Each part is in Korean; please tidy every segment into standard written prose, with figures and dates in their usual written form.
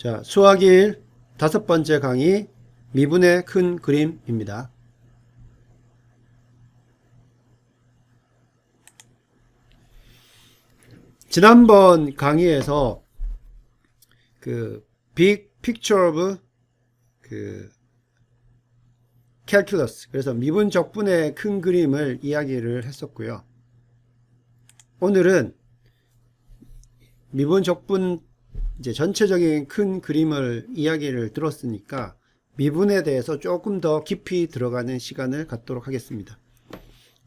자, 수학 1 5번째 강의 미분의 큰 그림입니다. 지난번 강의에서 그 Big Picture of 그 Calculus, 그래서 미분 적분의 큰 그림을 이야기를 했었고요. 오늘은 미분 적분 이제 전체적인 큰 그림을 이야기를 들었으니까 미분에 대해서 조금 더 깊이 들어가는 시간을 갖도록 하겠습니다.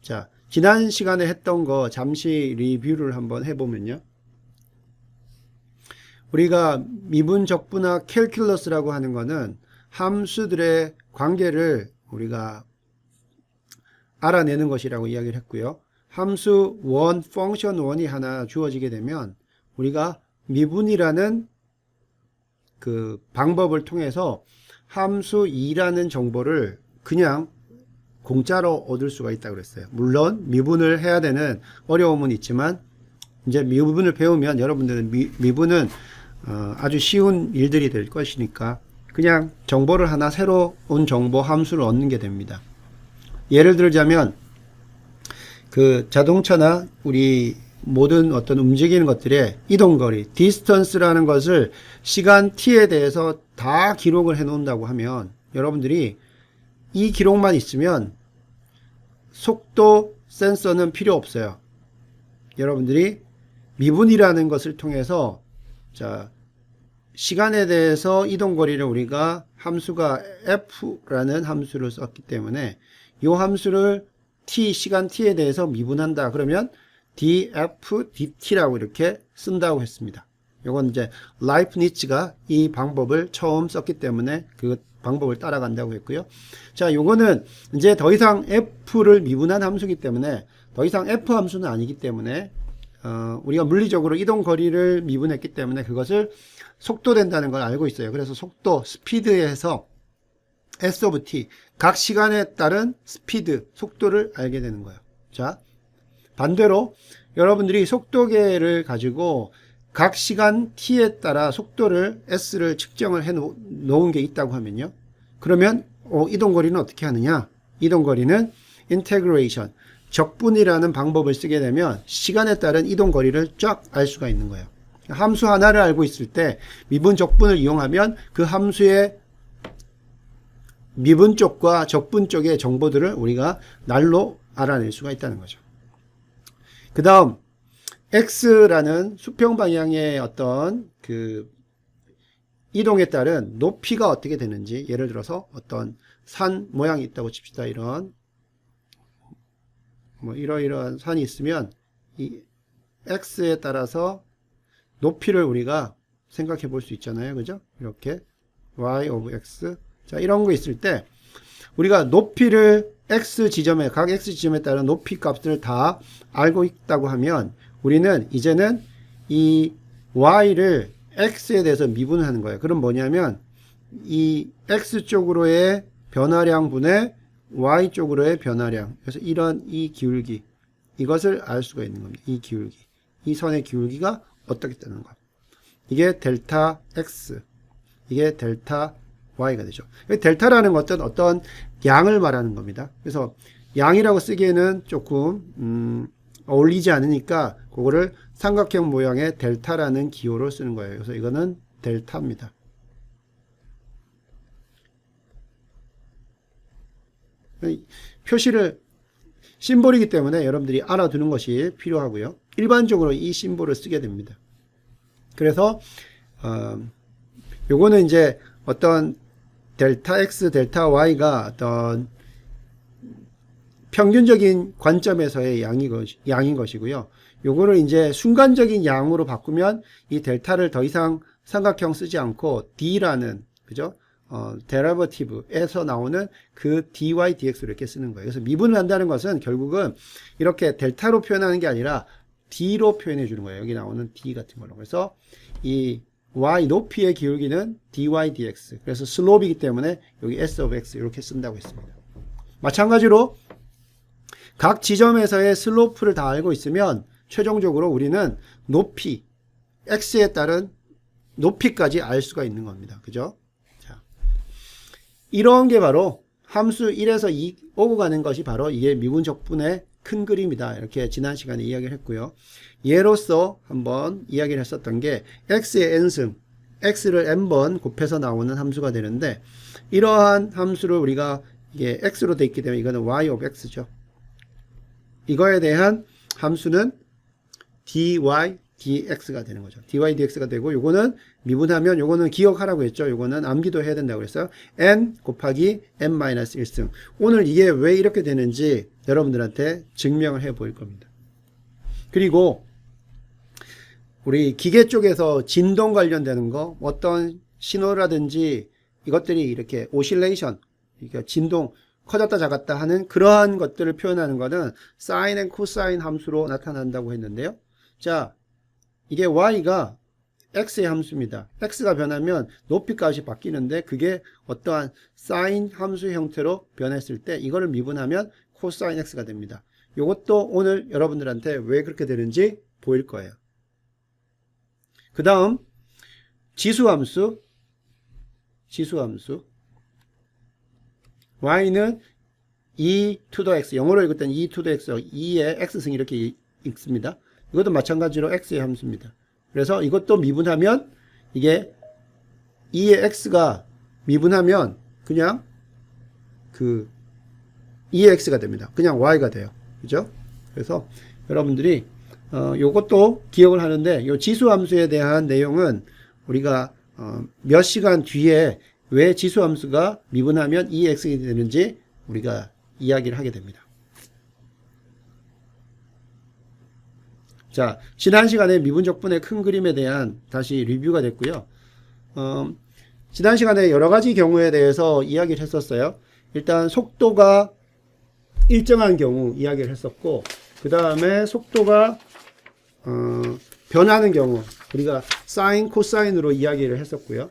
자, 지난 시간에 했던 거 잠시 리뷰를 한번 해보면요. 우리가 미분 적분학 캘큘러스라고 하는 거는 함수들의 관계를 우리가 알아내는 것이라고 이야기를 했고요. 함수 1, 펑션 1이 하나 주어지게 되면 우리가 미분이라는 그 방법을 통해서 함수 2라는 정보를 그냥 공짜로 얻을 수가 있다고 그랬어요. 물론 미분을 해야 되는 어려움은 있지만 이제 미분을 배우면 여러분들은 미분은 아주 쉬운 일들이 될 것이니까 그냥 정보를 하나 새로운 정보 함수를 얻는 게 됩니다. 예를 들자면 그 자동차나 우리 모든 어떤 움직이는 것들의 이동거리, distance라는 것을 시간 t에 대해서 다 기록을 해 놓는다고 하면 여러분들이 이 기록만 있으면 속도 센서는 필요 없어요. 여러분들이 미분이라는 것을 통해서 자, 시간에 대해서 이동거리를 우리가 함수가 f라는 함수를 썼기 때문에 이 함수를 시간 t에 대해서 미분한다. 그러면 df dt라고 이렇게 쓴다고 했습니다. 이건 이제 라이프니츠가 이 방법을 처음 썼기 때문에 그 방법을 따라간다고 했고요. 자, 요거는 이제 더 이상 f를 미분한 함수이기 때문에 더 이상 f 함수는 아니기 때문에 우리가 물리적으로 이동 거리를 미분했기 때문에 그것을 속도 된다는 걸 알고 있어요. 그래서 속도, 스피드에서 s of t, 각 시간에 따른 스피드, 속도를 알게 되는 거예요. 자, 반대로 여러분들이 속도계를 가지고 각 시간 t에 따라 속도를 s를 측정을 해 놓은 게 있다고 하면요. 그러면 이동거리는 어떻게 하느냐? 이동거리는 integration, 적분이라는 방법을 쓰게 되면 시간에 따른 이동거리를 쫙 알 수가 있는 거예요. 함수 하나를 알고 있을 때 미분 적분을 이용하면 그 함수의 미분 쪽과 적분 쪽의 정보들을 우리가 날로 알아낼 수가 있다는 거죠. 그 다음 x라는 수평 방향의 어떤 그 이동에 따른 높이가 어떻게 되는지, 예를 들어서 어떤 산 모양이 있다고 칩시다. 이런 이러이러한 산이 있으면 이 x에 따라서 높이를 우리가 생각해 볼 수 있잖아요. 그죠? 이렇게 y of x. 자, 이런 거 있을 때 우리가 높이를 x 지점에, 각 x 지점에 따른 높이 값을 다 알고 있다고 하면 우리는 이제는 이 y를 x에 대해서 미분을 하는 거예요. 그럼 뭐냐면 이 x 쪽으로의 변화량 분의 y 쪽으로의 변화량. 그래서 이런 이 기울기, 이것을 알 수가 있는 겁니다. 이 기울기, 이 선의 기울기가 어떻게 되는 거예요. 이게 델타 x, 이게 델타 y가 되죠. 델타라는 것은 어떤 양을 말하는 겁니다. 그래서 양이라고 쓰기에는 조금 어울리지 않으니까 그거를 삼각형 모양의 델타라는 기호로 쓰는 거예요. 그래서 이거는 델타입니다. 표시를 심볼이기 때문에 여러분들이 알아두는 것이 필요하고요. 일반적으로 이 심볼을 쓰게 됩니다. 그래서 요거는 이제 어떤 델타 x, 델타 y가 어떤 평균적인 관점에서의 양인 것이고요. 요거를 이제 순간적인 양으로 바꾸면 이 델타를 더 이상 삼각형 쓰지 않고 d라는, 그죠? 데리버티브에서 나오는 그 dy, dx로 이렇게 쓰는 거예요. 그래서 미분을 한다는 것은 결국은 이렇게 델타로 표현하는 게 아니라 d로 표현해 주는 거예요. 여기 나오는 d 같은 걸로. 그래서 이 y 높이의 기울기는 dy, dx. 그래서 슬롭이기 때문에 여기 s of x 이렇게 쓴다고 했습니다. 마찬가지로 각 지점에서의 슬로프를 다 알고 있으면 최종적으로 우리는 높이, x에 따른 높이까지 알 수가 있는 겁니다. 그죠? 자, 이런 게 바로 함수 1에서 2 오고 가는 것이 바로 이게 미분 적분의 큰 그림이다. 이렇게 지난 시간에 이야기를 했고요. 예로서 한번 이야기를 했었던 게 x의 n승, x를 n번 곱해서 나오는 함수가 되는데, 이러한 함수를 우리가 이게 x로 되어 있기 때문에 이거는 y of x죠. 이거에 대한 함수는 dy dx가 되는 거죠. dy dx가 되고, 요거는 미분하면 요거는 기억하라고 했죠. 요거는 암기도 해야 된다고 그랬어요. n 곱하기 n-1승. 오늘 이게 왜 이렇게 되는지 여러분들한테 증명을 해 보일 겁니다. 그리고 우리 기계 쪽에서 진동 관련되는 거, 어떤 신호라든지 이것들이 이렇게 오실레이션, 그러니까 진동 커졌다 작았다 하는 그러한 것들을 표현하는 것은 사인 앤 코사인 함수로 나타난다고 했는데요. 자, 이게 y가 x의 함수입니다. x가 변하면 높이 값이 바뀌는데, 그게 어떠한 사인 함수 형태로 변했을 때 이거를 미분하면 코사인 x가 됩니다. 이것도 오늘 여러분들한테 왜 그렇게 되는지 보일 거예요. 그 다음 지수함수 y는 e to the x, 영어로 읽을 때는 e to the x, 2의 x승 이렇게 읽습니다. 이것도 마찬가지로 x의 함수입니다. 그래서 이것도 미분하면 이게 2의 x가 미분하면 그냥 그 2의 x가 됩니다. 그냥 y가 돼요. 그죠? 그래서 여러분들이 요것도 기억을 하는데, 요 지수함수에 대한 내용은 우리가 몇 시간 뒤에 왜 지수함수가 미분하면 2x가 되는지 우리가 이야기를 하게 됩니다. 자, 지난 시간에 미분적분의 큰 그림에 대한 다시 리뷰가 됐고요. 지난 시간에 여러 가지 경우에 대해서 이야기를 했었어요. 일단 속도가 일정한 경우 이야기를 했었고, 그 다음에 속도가 변하는 경우 우리가 사인 코사인으로 이야기를 했었고요.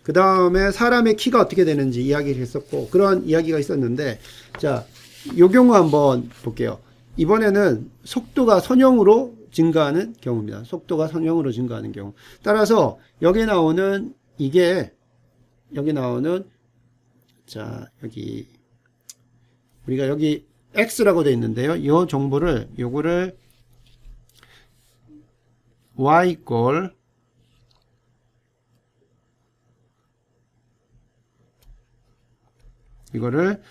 그 다음에 사람의 키가 어떻게 되는지 이야기를 했었고, 그런 이야기가 있었는데, 자, 요 경우 한번 볼게요. 이번에는 속도가 선형으로 증가하는 경우입니다. 속도가 선형으로 증가하는 경우. 따라서 여기 나오는 자, 여기 우리가 여기 x라고 되어 있는데요. 이 정보를 요거를 y 이꼴 이거를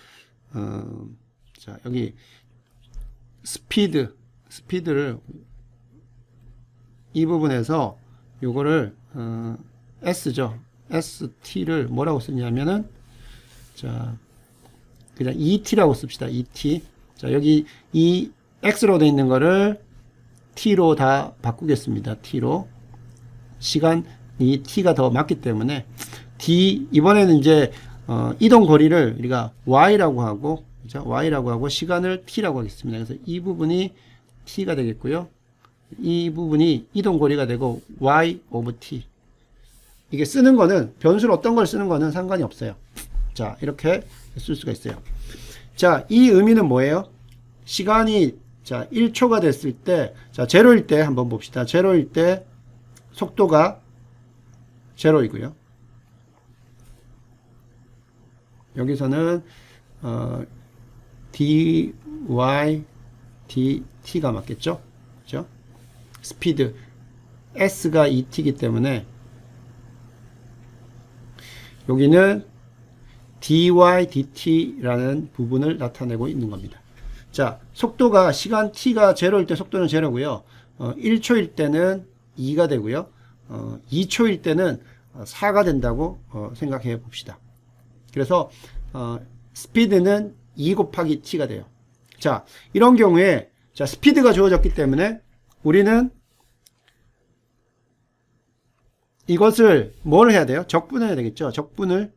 자, 여기 스피드를 이 부분에서 요거를 s죠. st를 뭐라고 쓰냐면은, 자, 그냥 et라고 씁시다. et. 자, 여기 이 x로 되어 있는 거를 t로 다 바꾸겠습니다. t로. 시간이 t가 더 많기 때문에 이번에는 이제 이동 거리를 우리가 y라고 하고, 그죠? y라고 하고 시간을 t라고 하겠습니다. 그래서 이 부분이 t가 되겠고요. 이 부분이 이동 거리가 되고 y of t. 이게 쓰는 거는, 변수를 어떤 걸 쓰는 거는 상관이 없어요. 자, 이렇게 쓸 수가 있어요. 자, 이 의미는 뭐예요? 시간이, 자, 1초가 됐을 때, 자, 0일 때 한번 봅시다. 0일 때 속도가 0이고요. 여기서는 dy dt가 맞겠죠? 그죠? 스피드 s가 et이기 때문에 여기는 dy dt라는 부분을 나타내고 있는 겁니다. 자, 속도가 시간 t가 0일 때 속도는 0고요. 1초일 때는 2가 되고요. 2초일 때는 4가 된다고 생각해 봅시다. 그래서 스피드는 2 곱하기 t가 돼요. 자, 이런 경우에, 자, 스피드가 주어졌기 때문에 우리는 이것을 뭘 해야 돼요? 적분을 해야 되겠죠. 적분을.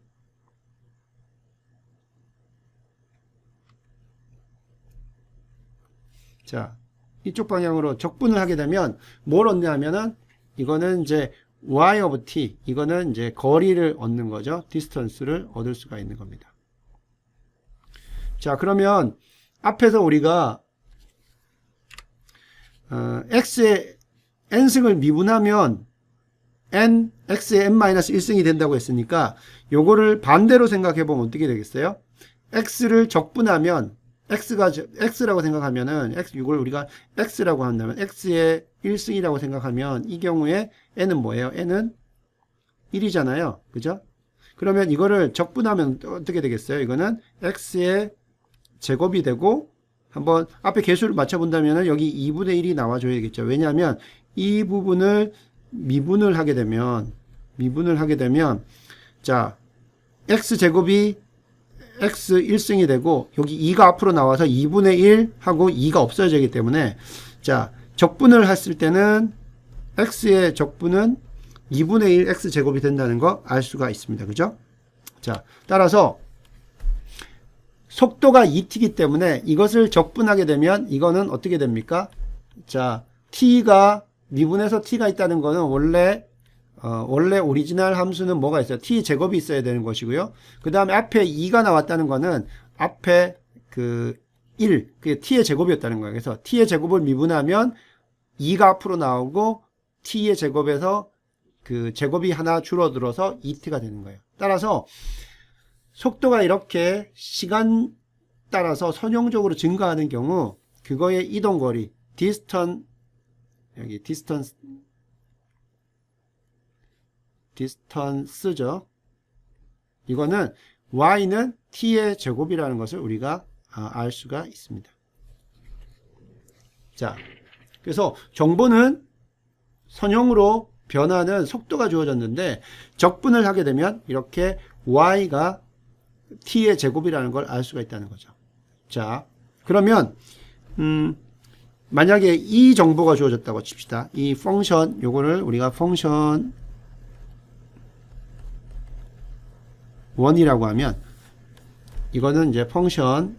자, 이쪽 방향으로 적분을 하게 되면 뭘 얻냐면은, 이거는 이제 y of t, 이거는 이제 거리를 얻는 거죠. 디스턴스를 얻을 수가 있는 겁니다. 자, 그러면 앞에서 우리가 x의 n승을 미분하면 n, x의 n-1승이 된다고 했으니까 요거를 반대로 생각해 보면 어떻게 되겠어요? x를 적분하면 x라고 생각하면은 이걸 우리가 x라고 한다면 x의 1승이라고 생각하면 이 경우에 n은 뭐예요? n은 1이잖아요. 그죠? 그러면 이거를 적분하면 어떻게 되겠어요? 이거는 x의 제곱이 되고 한번 앞에 개수를 맞춰본다면 여기 2분의 1이 나와줘야겠죠. 왜냐하면 이 부분을 미분을 하게 되면 자 x제곱이 x 1승이 되고 여기 2가 앞으로 나와서 2분의 1 하고 2가 없어지기 때문에 자 적분을 했을 때는 x의 적분은 2분의 1 x제곱이 된다는 거 알 수가 있습니다. 그죠? 자 따라서 속도가 2t이기 때문에 이것을 적분하게 되면 이거는 어떻게 됩니까? 자, t가 미분에서 t가 있다는 거는 원래 오리지널 함수는 뭐가 있어요? t 제곱이 있어야 되는 것이고요. 그 다음에 앞에 2가 나왔다는 거는 앞에 그 t의 제곱이었다는 거예요. 그래서 t의 제곱을 미분하면 2가 앞으로 나오고 t의 제곱에서 그 제곱이 하나 줄어들어서 2t가 되는 거예요. 따라서 속도가 이렇게 시간 따라서 선형적으로 증가하는 경우 그거의 이동거리 디스턴스죠. 이거는 y는 t의 제곱이라는 것을 우리가 알 수가 있습니다. 자, 그래서 정보는 선형으로 변하는 속도가 주어졌는데 적분을 하게 되면 이렇게 y가 t의 제곱이라는 걸 알 수가 있다는 거죠. 자, 그러면 만약에 이 정보가 주어졌다고 칩시다. 이 펑션 요거를 우리가 펑션 1이라고 하면 이거는 이제 펑션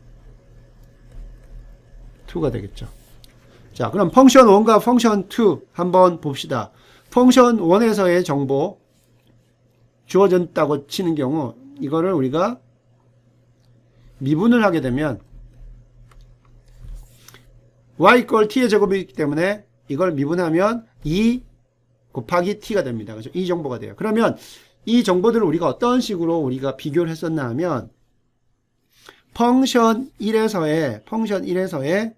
2가 되겠죠. 자, 그럼 펑션 1과 펑션 2 한번 봅시다. 펑션 1에서의 정보 주어졌다고 치는 경우 이거를 우리가 미분을 하게 되면 y = t의 제곱이기 때문에 이걸 미분하면 2 곱하기 t가 됩니다. 그래서 이 정보가 돼요. 그러면 이 정보들을 우리가 어떤 식으로 우리가 비교를 했었나 하면 펑션 1에서의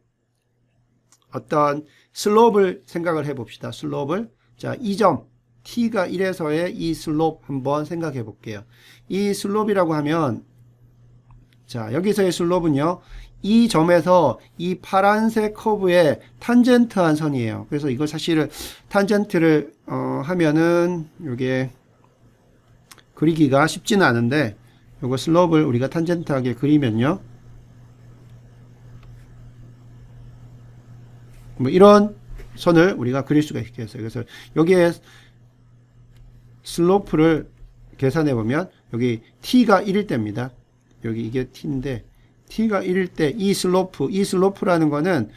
어떤 슬롭을 생각을 해 봅시다. 슬롭을. 자, 이 점 t가 1에서의 이 슬롭 한번 생각해 볼게요. 이 슬롭이라고 하면 자, 여기서의 슬롭은요. 이 점에서 이 파란색 커브의 탄젠트한 선이에요. 그래서 이걸 사실은 탄젠트를 하면은 이게 그리기가 쉽지는 않은데 요거 슬롭을 우리가 탄젠트하게 그리면요. 뭐 이런 선을 우리가 그릴 수가 있겠어요. 그래서 여기에 슬로프를 계산해 보면 여기 t가 1일 때입니다. 여기 이게 t인데 t가 1일 때 이 슬로프라는 거는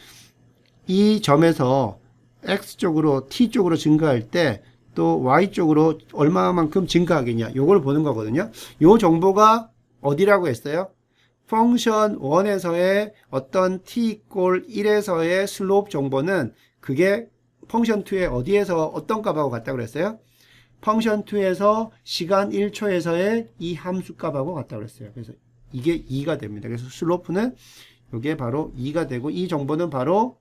이 점에서 x쪽으로 t쪽으로 증가할 때 또 y쪽으로 얼마만큼 증가하겠냐 요걸 보는 거거든요. 요 정보가 어디라고 했어요? 펑션 1에서의 어떤 t = 1에서의 슬롭 정보는 그게 펑션 2의 어디에서 어떤 값하고 같다고 그랬어요? 펑션 2에서 시간 1초에서의 이 함수 값하고 같다고 그랬어요. 그래서 이게 2가 됩니다. 그래서 슬로프는 이게 바로 2가 되고 이 정보는 바로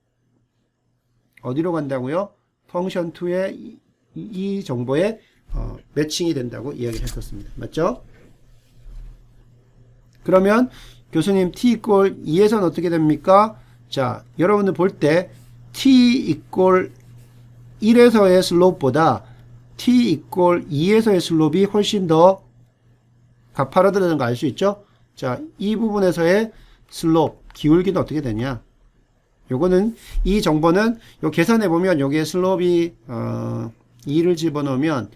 어디로 간다고요? 펑션 2의 이 정보에 매칭이 된다고 이야기를 했었습니다. 맞죠? 그러면 교수님 t = 2에서는 어떻게 됩니까? 자, 여러분들 볼 때 t = 1에서의 슬롭보다 t = 2에서의 슬롭이 훨씬 더 가파르다는 거 알 수 있죠? 자, 이 부분에서의 슬롭, 기울기는 어떻게 되냐? 요거는, 이 정보는, 요 계산해보면, 여기에 슬롭이, 2를 집어넣으면,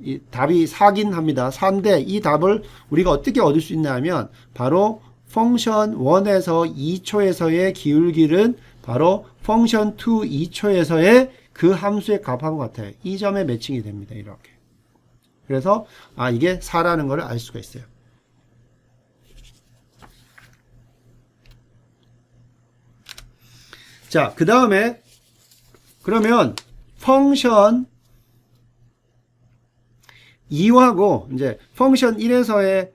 이 답이 4긴 합니다. 4인데, 이 답을 우리가 어떻게 얻을 수 있냐 하면, 바로, 펑션 1에서 2초에서의 기울기는, 바로, 펑션 2 2초에서의 그 함수의 값하고 같아요. 이 점에 매칭이 됩니다. 이렇게. 그래서, 이게 4라는 걸 알 수가 있어요. 자, 그 다음에 그러면 펑션 2하고 이제 펑션 1에서의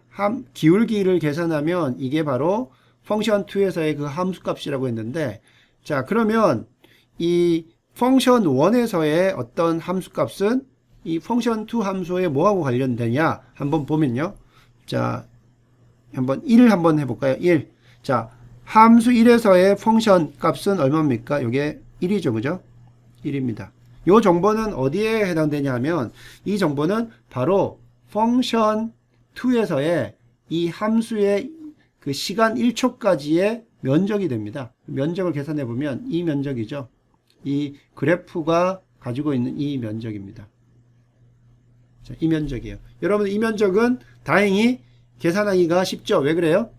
기울기를 계산하면 이게 바로 펑션 2에서의 그 함수값이라고 했는데, 자, 그러면 이 펑션 1에서의 어떤 함수값은 이 펑션 2 함수에 뭐하고 관련되냐 한번 보면요. 자, 한번 1 한번 해볼까요? 1. 자, 함수 1에서의 펑션 값은 얼마입니까? 이게 1이죠. 그죠? 1입니다. 이 정보는 어디에 해당되냐 하면 이 정보는 바로 펑션 2에서의 이 함수의 그 시간 1초까지의 면적이 됩니다. 면적을 계산해 보면 이 면적이죠. 이 그래프가 가지고 있는 이 면적입니다. 자, 이 면적이에요. 여러분, 이 면적은 다행히 계산하기가 쉽죠. 왜 그래요?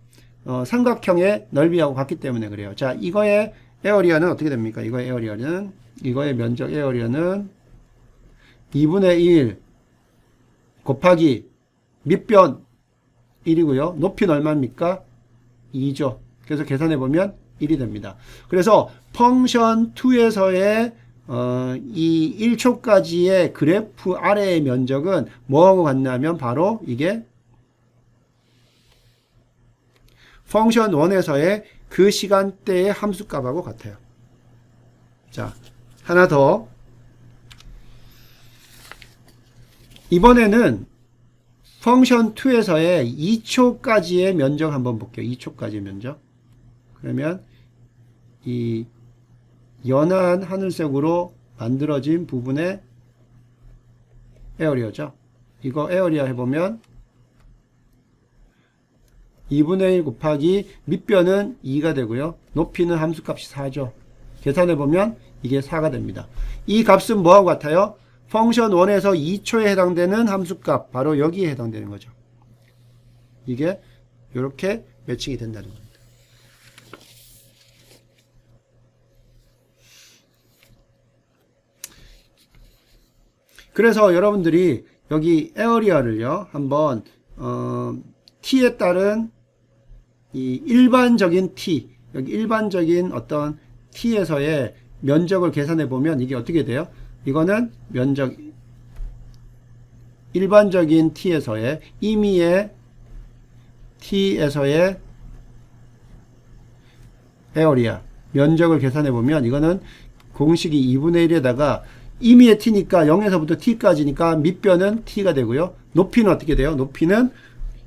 삼각형의 넓이하고 같기 때문에 그래요. 자, 이거의 에어리어는 어떻게 됩니까? 이거의 에어리어는, 이거의 면적 에어리어는 2분의 1 곱하기 밑변 1이고요. 높이는 얼마입니까? 2죠. 그래서 계산해보면 1이 됩니다. 그래서 펑션 2에서의 이 1초까지의 그래프 아래의 면적은 뭐하고 같냐면 바로 이게 펑션 1에서의 그 시간대의 함수값하고 같아요. 자, 하나 더. 이번에는 펑션 2에서의 2초까지의 면적 한번 볼게요. 2초까지의 면적. 그러면 이 연한 하늘색으로 만들어진 부분의 에어리어죠. 이거 에어리어 해보면 2분의 1 곱하기 밑변은 2가 되고요. 높이는 함수값이 4죠. 계산해보면 이게 4가 됩니다. 이 값은 뭐하고 같아요? 펑션 1에서 2초에 해당되는 함수값, 바로 여기에 해당되는 거죠. 이게 이렇게 매칭이 된다는 겁니다. 그래서 여러분들이 여기 에어리어를요, 한번 t에 따른 이 일반적인 t, 여기 일반적인 어떤 t에서의 면적을 계산해 보면 이게 어떻게 돼요? 이거는 면적, 일반적인 t에서의 임의의 t에서의 에어리어 면적을 계산해 보면 이거는 공식이 2분의 1에다가 임의의 t니까 0에서부터 t까지니까 밑변은 t가 되고요. 높이는 어떻게 돼요? 높이는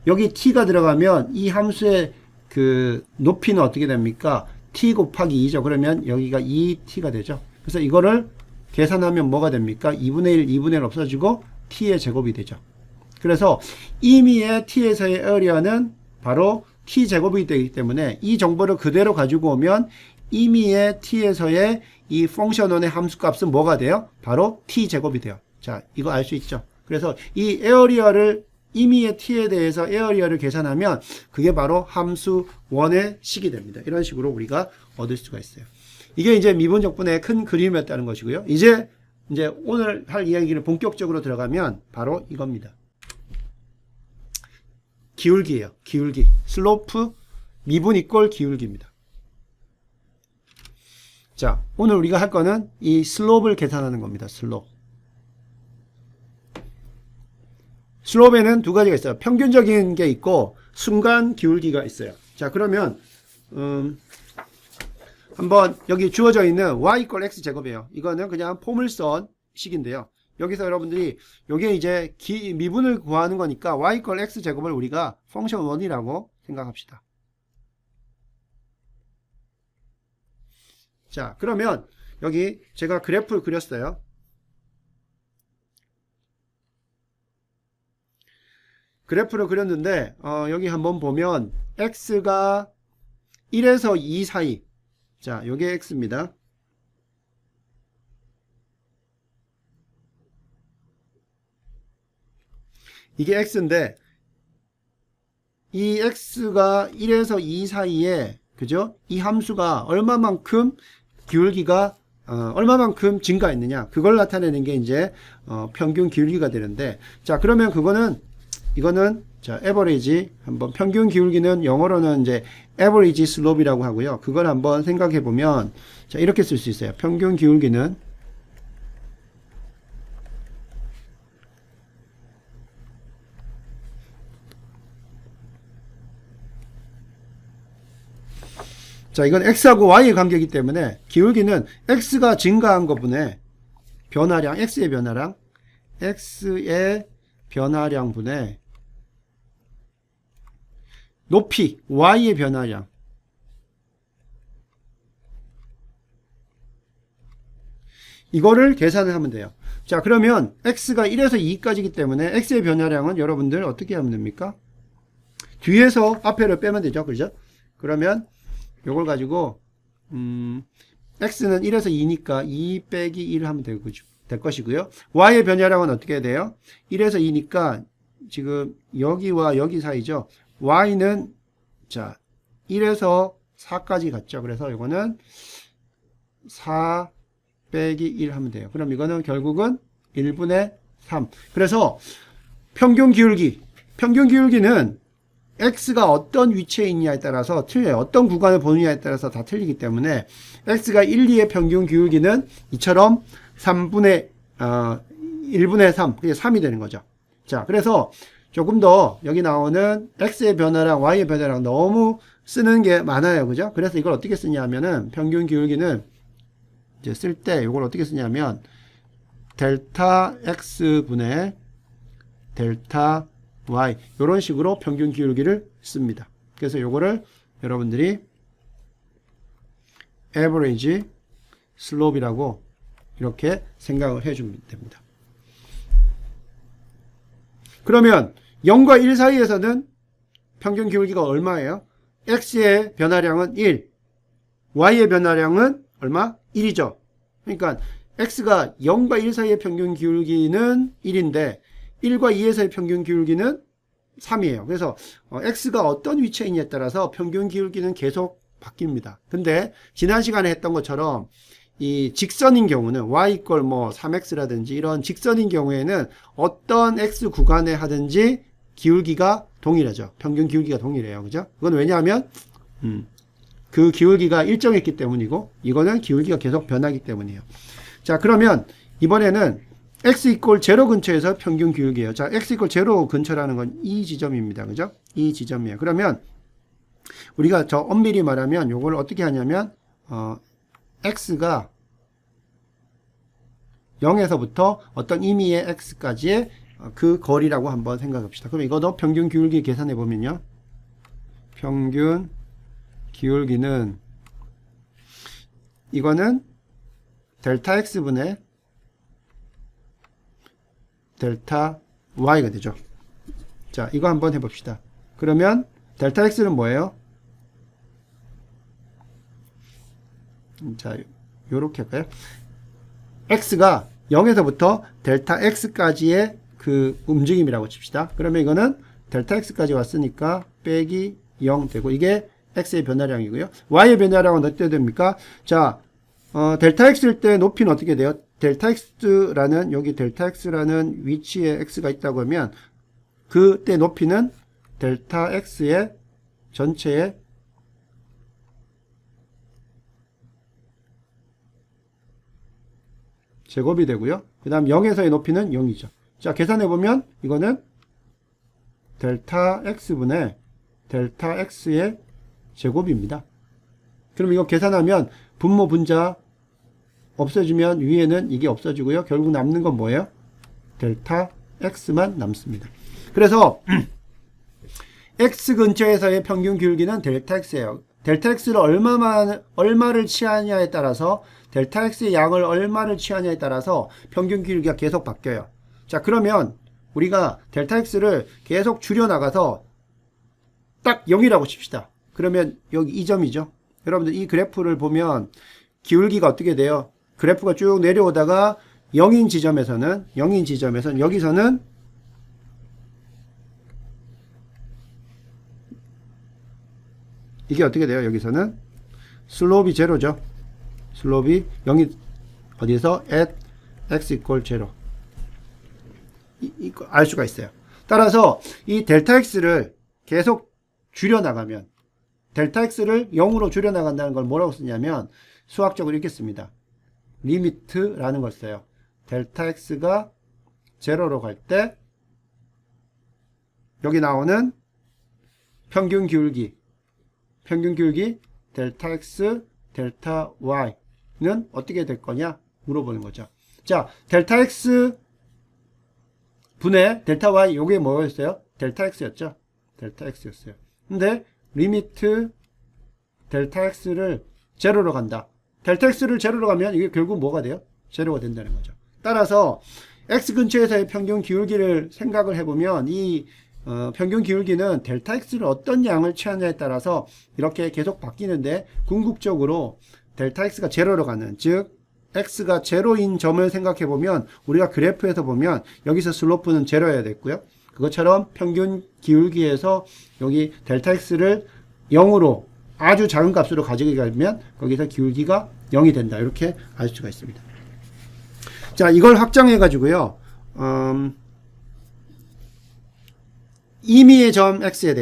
여기 t가 들어가면 이 함수의 그 높이는 어떻게 됩니까? t 곱하기 2죠. 그러면 여기가 2t가 되죠. 그래서 이거를 계산하면 뭐가 됩니까? 2분의 1, 2분의 1 없어지고 t의 제곱이 되죠. 그래서 임의의 t에서의 에어리어는 바로 t제곱이 되기 때문에 이 정보를 그대로 가지고 오면 임의의 t에서의 이 펑션1의 함수값은 뭐가 돼요? 바로 t제곱이 돼요. 자, 이거 알 수 있죠? 그래서 이 에어리어를 임의의 t에 대해서 에어리어를 계산하면 그게 바로 함수 1의 식이 됩니다. 이런 식으로 우리가 얻을 수가 있어요. 이게 이제 미분적분의 큰 그림이었다는 것이고요. 이제 오늘 할 이야기를 본격적으로 들어가면 바로 이겁니다. 기울기예요. 기울기. 슬로프 미분 이꼴 기울기입니다. 자, 오늘 우리가 할 거는 이 슬롭을 계산하는 겁니다. 슬롭. 슬롭에는 두 가지가 있어요. 평균적인 게 있고 순간 기울기가 있어요. 자, 그러면 한번 여기 주어져 있는 y = x 제곱이에요. 이거는 그냥 포물선 식인데요. 여기서 여러분들이 요게 이제 미분을 구하는 거니까 y = x 제곱을 우리가 펑션 1이라고 생각합시다. 자, 그러면 여기 제가 그래프를 그렸어요. 그래프를 그렸는데 여기 한번 보면 x가 1에서 2 사이, 자, 요게 x입니다. 이게 x인데 이 x가 1에서 2 사이에, 그죠? 이 함수가 얼마만큼 기울기가 얼마만큼 증가했느냐, 그걸 나타내는 게 이제 평균 기울기가 되는데, 자, 그러면 이거는 자, 에버리지, 한번 평균 기울기는 영어로는 이제 average slope이라고 하고요. 그걸 한번 생각해 보면, 자, 이렇게 쓸 수 있어요. 평균 기울기는 자, 이건 x하고 y의 관계이기 때문에 기울기는 x가 증가한 것분의 변화량, x의 변화량 분의 높이, y의 변화량. 이거를 계산을 하면 돼요. 자, 그러면 x가 1에서 2까지이기 때문에 x의 변화량은 여러분들 어떻게 하면 됩니까? 뒤에서 앞에를 빼면 되죠. 그죠? 그러면 요걸 가지고 x는 1에서 2니까 2 빼기 1 하면 될 것이고요. y의 변화량은 어떻게 해야 돼요? 1에서 2니까 지금 여기와 여기 사이죠. y는 자 1에서 4까지 갔죠. 그래서 이거는 4 빼기 1 하면 돼요. 그럼 이거는 결국은 1분의 3. 그래서 평균 기울기는 x가 어떤 위치에 있냐에 따라서 틀려요. 어떤 구간을 보느냐에 따라서 다 틀리기 때문에 x가 1, 2의 평균 기울기는 이처럼 1분의 3, 그게 3이 되는 거죠. 자, 그래서 조금 더 여기 나오는 x의 변화랑 y의 변화랑 너무 쓰는 게 많아요. 그죠? 그래서 이걸 어떻게 쓰냐면은 평균 기울기는 이제 쓸 때 이걸 어떻게 쓰냐면 델타 x 분의 델타 y 이런 식으로 평균 기울기를 씁니다. 그래서 요거를 여러분들이 average slope이라고 이렇게 생각을 해주면 됩니다. 그러면 0과 1 사이에서는 평균 기울기가 얼마예요? x의 변화량은 1, y의 변화량은 얼마? 1이죠. 그러니까 x가 0과 1 사이의 평균 기울기는 1인데 1과 2에서의 평균 기울기는 3이에요. 그래서 x가 어떤 위치에 있냐에 따라서 평균 기울기는 계속 바뀝니다. 근데 지난 시간에 했던 것처럼 이 직선인 경우는 y 이퀄 뭐 3x라든지 이런 직선인 경우에는 어떤 x 구간에 하든지 기울기가 동일하죠. 평균 기울기가 동일해요. 그죠? 그건 왜냐하면 그 기울기가 일정했기 때문이고 이거는 기울기가 계속 변하기 때문이에요. 자, 그러면 이번에는 x 이퀄 0 근처에서 평균 기울기예요. 자, x 이퀄 0 근처라는 건 이 지점입니다. 그죠? 이 지점이에요. 그러면 우리가 저 엄밀히 말하면 요걸 어떻게 하냐면 x가 0에서부터 어떤 의미의 x까지의 그 거리라고 한번 생각합시다. 그럼 이거도 평균 기울기 계산해 보면요. 평균 기울기는 이거는 델타 x분의 델타 y가 되죠. 자, 이거 한번 해봅시다. 그러면 델타 x는 뭐예요? 자, 요렇게 할까요? x가 0에서부터 델타 x까지의 그 움직임이라고 칩시다. 그러면 이거는 델타 x까지 왔으니까 빼기 0 되고 이게 x의 변화량이고요. y의 변화량은 어떻게 됩니까? 자, 델타 x일 때 높이는 어떻게 돼요? 델타 x라는 여기 델타 x라는 위치에 x가 있다고 하면 그때 높이는 델타 x의 전체의 제곱이 되고요. 그 다음 0에서의 높이는 0이죠. 자, 계산해보면 이거는 델타 x분의 델타 x의 제곱입니다. 그럼 이거 계산하면 분모 분자 없어지면 위에는 이게 없어지고요. 결국 남는 건 뭐예요? 델타 x만 남습니다. 그래서 x 근처에서의 평균 기울기는 델타 x예요. 델타 x를 얼마를 취하냐에 따라서 델타 x의 양을 얼마를 취하냐에 따라서 평균 기울기가 계속 바뀌어요. 자, 그러면 우리가 델타 x를 계속 줄여나가서 딱 0이라고 칩시다. 그러면 여기 이 점이죠. 여러분들 이 그래프를 보면 기울기가 어떻게 돼요? 그래프가 쭉 내려오다가 0인 지점에서는 여기서는 이게 어떻게 돼요? 여기서는 슬롭이 제로죠. 슬롭이 0이 어디서? at x equal 0 이거 알 수가 있어요. 따라서 이 델타 x를 계속 줄여나가면 델타 x를 0으로 줄여나간다는 걸 뭐라고 쓰냐면 수학적으로 이렇게 씁니다. 리미트라는 걸 써요. 델타 x가 0로 갈 때 여기 나오는 평균 기울기 델타 x, 델타 y는 어떻게 될 거냐 물어보는 거죠. 자, 델타 x 분의 델타 y, 요게 뭐였어요? 델타 x였죠? 델타 x였어요. 근데 리미트 델타 x를 제로로 간다. 델타 x를 제로로 가면 이게 결국 뭐가 돼요? 제로가 된다는 거죠. 따라서 x 근처에서의 평균 기울기를 생각을 해보면 이 평균 기울기는 델타 x를 어떤 양을 취하냐에 따라서 이렇게 계속 바뀌는데 궁극적으로 델타 x가 제로로 가는, 즉 x가 제로인 점을 생각해 보면 우리가 그래프에서 보면 여기서 슬로프는 제로여야 됐고요. 그것처럼 평균 기울기에서 여기 델타 x를 0으로 아주 작은 값으로 가지게 되면 거기서 기울기가 0이 된다. 이렇게 알 수가 있습니다. 자, 이걸 확장해 가지고요. 임의의 점 x에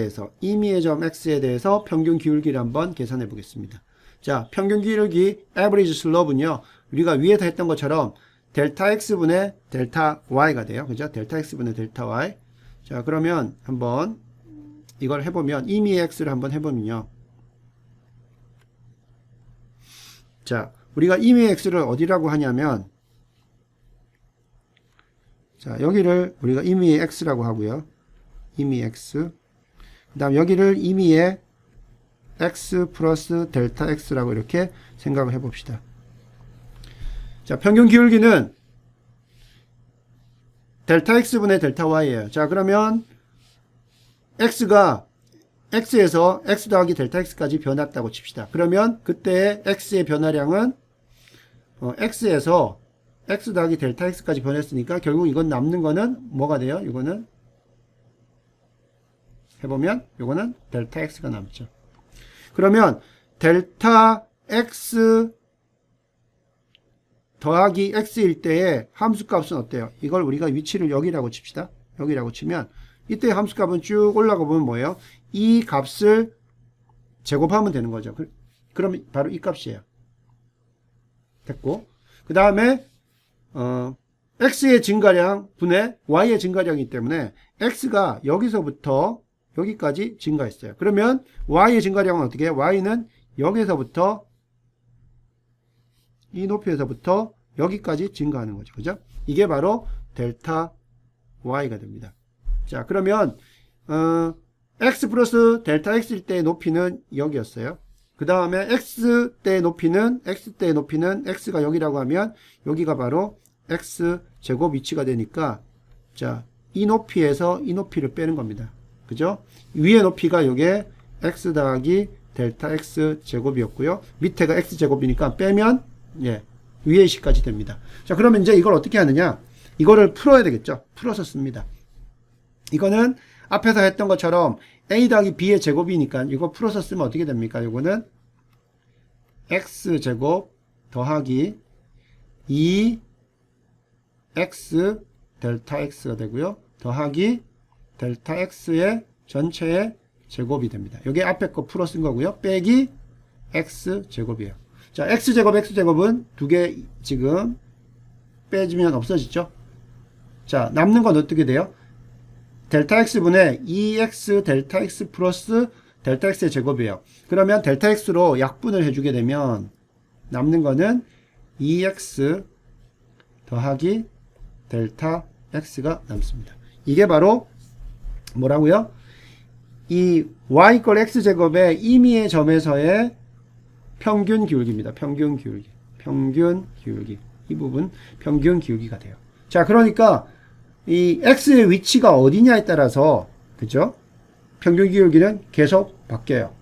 대해서 평균 기울기를 한번 계산해 보겠습니다. 자, 평균 기울기 average slope는요. 우리가 위에서 했던 것처럼 델타 x분의 델타 y가 돼요. 그죠? 델타 x분의 델타 y. 자, 그러면 한번 이걸 해보면 임의의 x를 한번 해보면요. 자, 우리가 임의의 x를 어디라고 하냐면, 자, 여기를 우리가 임의의 x라고 하고요. 임의 x. 그 다음 여기를 임의의 x 플러스 델타 x라고 이렇게 생각을 해봅시다. 자, 평균 기울기는 델타 x분의 델타 y예요. 자, 그러면 x가 x에서 x 더하기 델타 x까지 변했다고 칩시다. 그러면 그때의 x의 변화량은 x에서 x 더하기 델타 x까지 변했으니까 결국 이건 남는 거는 뭐가 돼요? 이거는 해보면 이거는 델타 x가 남죠. 그러면 델타 x 더하기 x일 때의 함수값은 어때요? 이걸 우리가 위치를 여기라고 칩시다. 여기라고 치면 이때 함수값은 쭉 올라가 보면 뭐예요? 이 값을 제곱하면 되는 거죠. 그러면 바로 이 값이에요. 됐고, 그 다음에 x의 증가량 분의 y의 증가량이기 때문에 x가 여기서부터 여기까지 증가했어요. 그러면 y의 증가량은 어떻게 해요? y는 여기서부터 이 높이에서부터 여기까지 증가하는 거죠. 그죠? 이게 바로 델타 y가 됩니다. 자, 그러면 x 플러스 델타 x일 때의 높이는 여기였어요. 그 다음에 x 때의 높이는 x가 여기라고 하면 여기가 바로 x 제곱 위치가 되니까, 자, 이 높이에서 이 높이를 빼는 겁니다. 그죠? 위의 높이가 요게 x 더하기 델타 x 제곱이었고요. 밑에가 x 제곱이니까 빼면 예, 위의 식까지 됩니다. 자, 그러면 이제 이걸 어떻게 하느냐? 이거를 풀어야 되겠죠? 풀어서 씁니다. 이거는 앞에서 했던 것처럼 a 더하기 b의 제곱이니까 이거 풀어서 쓰면 어떻게 됩니까? 이거는 x 제곱 더하기 2x 델타 x가 되고요. 더하기 델타 x의 전체의 제곱이 됩니다. 이게 앞에 거 풀어 쓴 거고요. 빼기 x 제곱이에요. 자, x제곱은 두 개 지금 빼주면 없어지죠. 자, 남는 건 어떻게 돼요? 델타 x분의 2x 델타 x 플러스 델타 x의 제곱이에요. 그러면 델타 x로 약분을 해주게 되면 남는 거는 2x 더하기 델타 x가 남습니다. 이게 바로 뭐라고요? 이 y 걸 x제곱의 임의의 점에서의 평균 기울기입니다. 평균 기울기. 이 부분 평균 기울기가 돼요. 자, 그러니까 이 x의 위치가 어디냐에 따라서, 그죠? 평균 기울기는 계속 바뀌어요.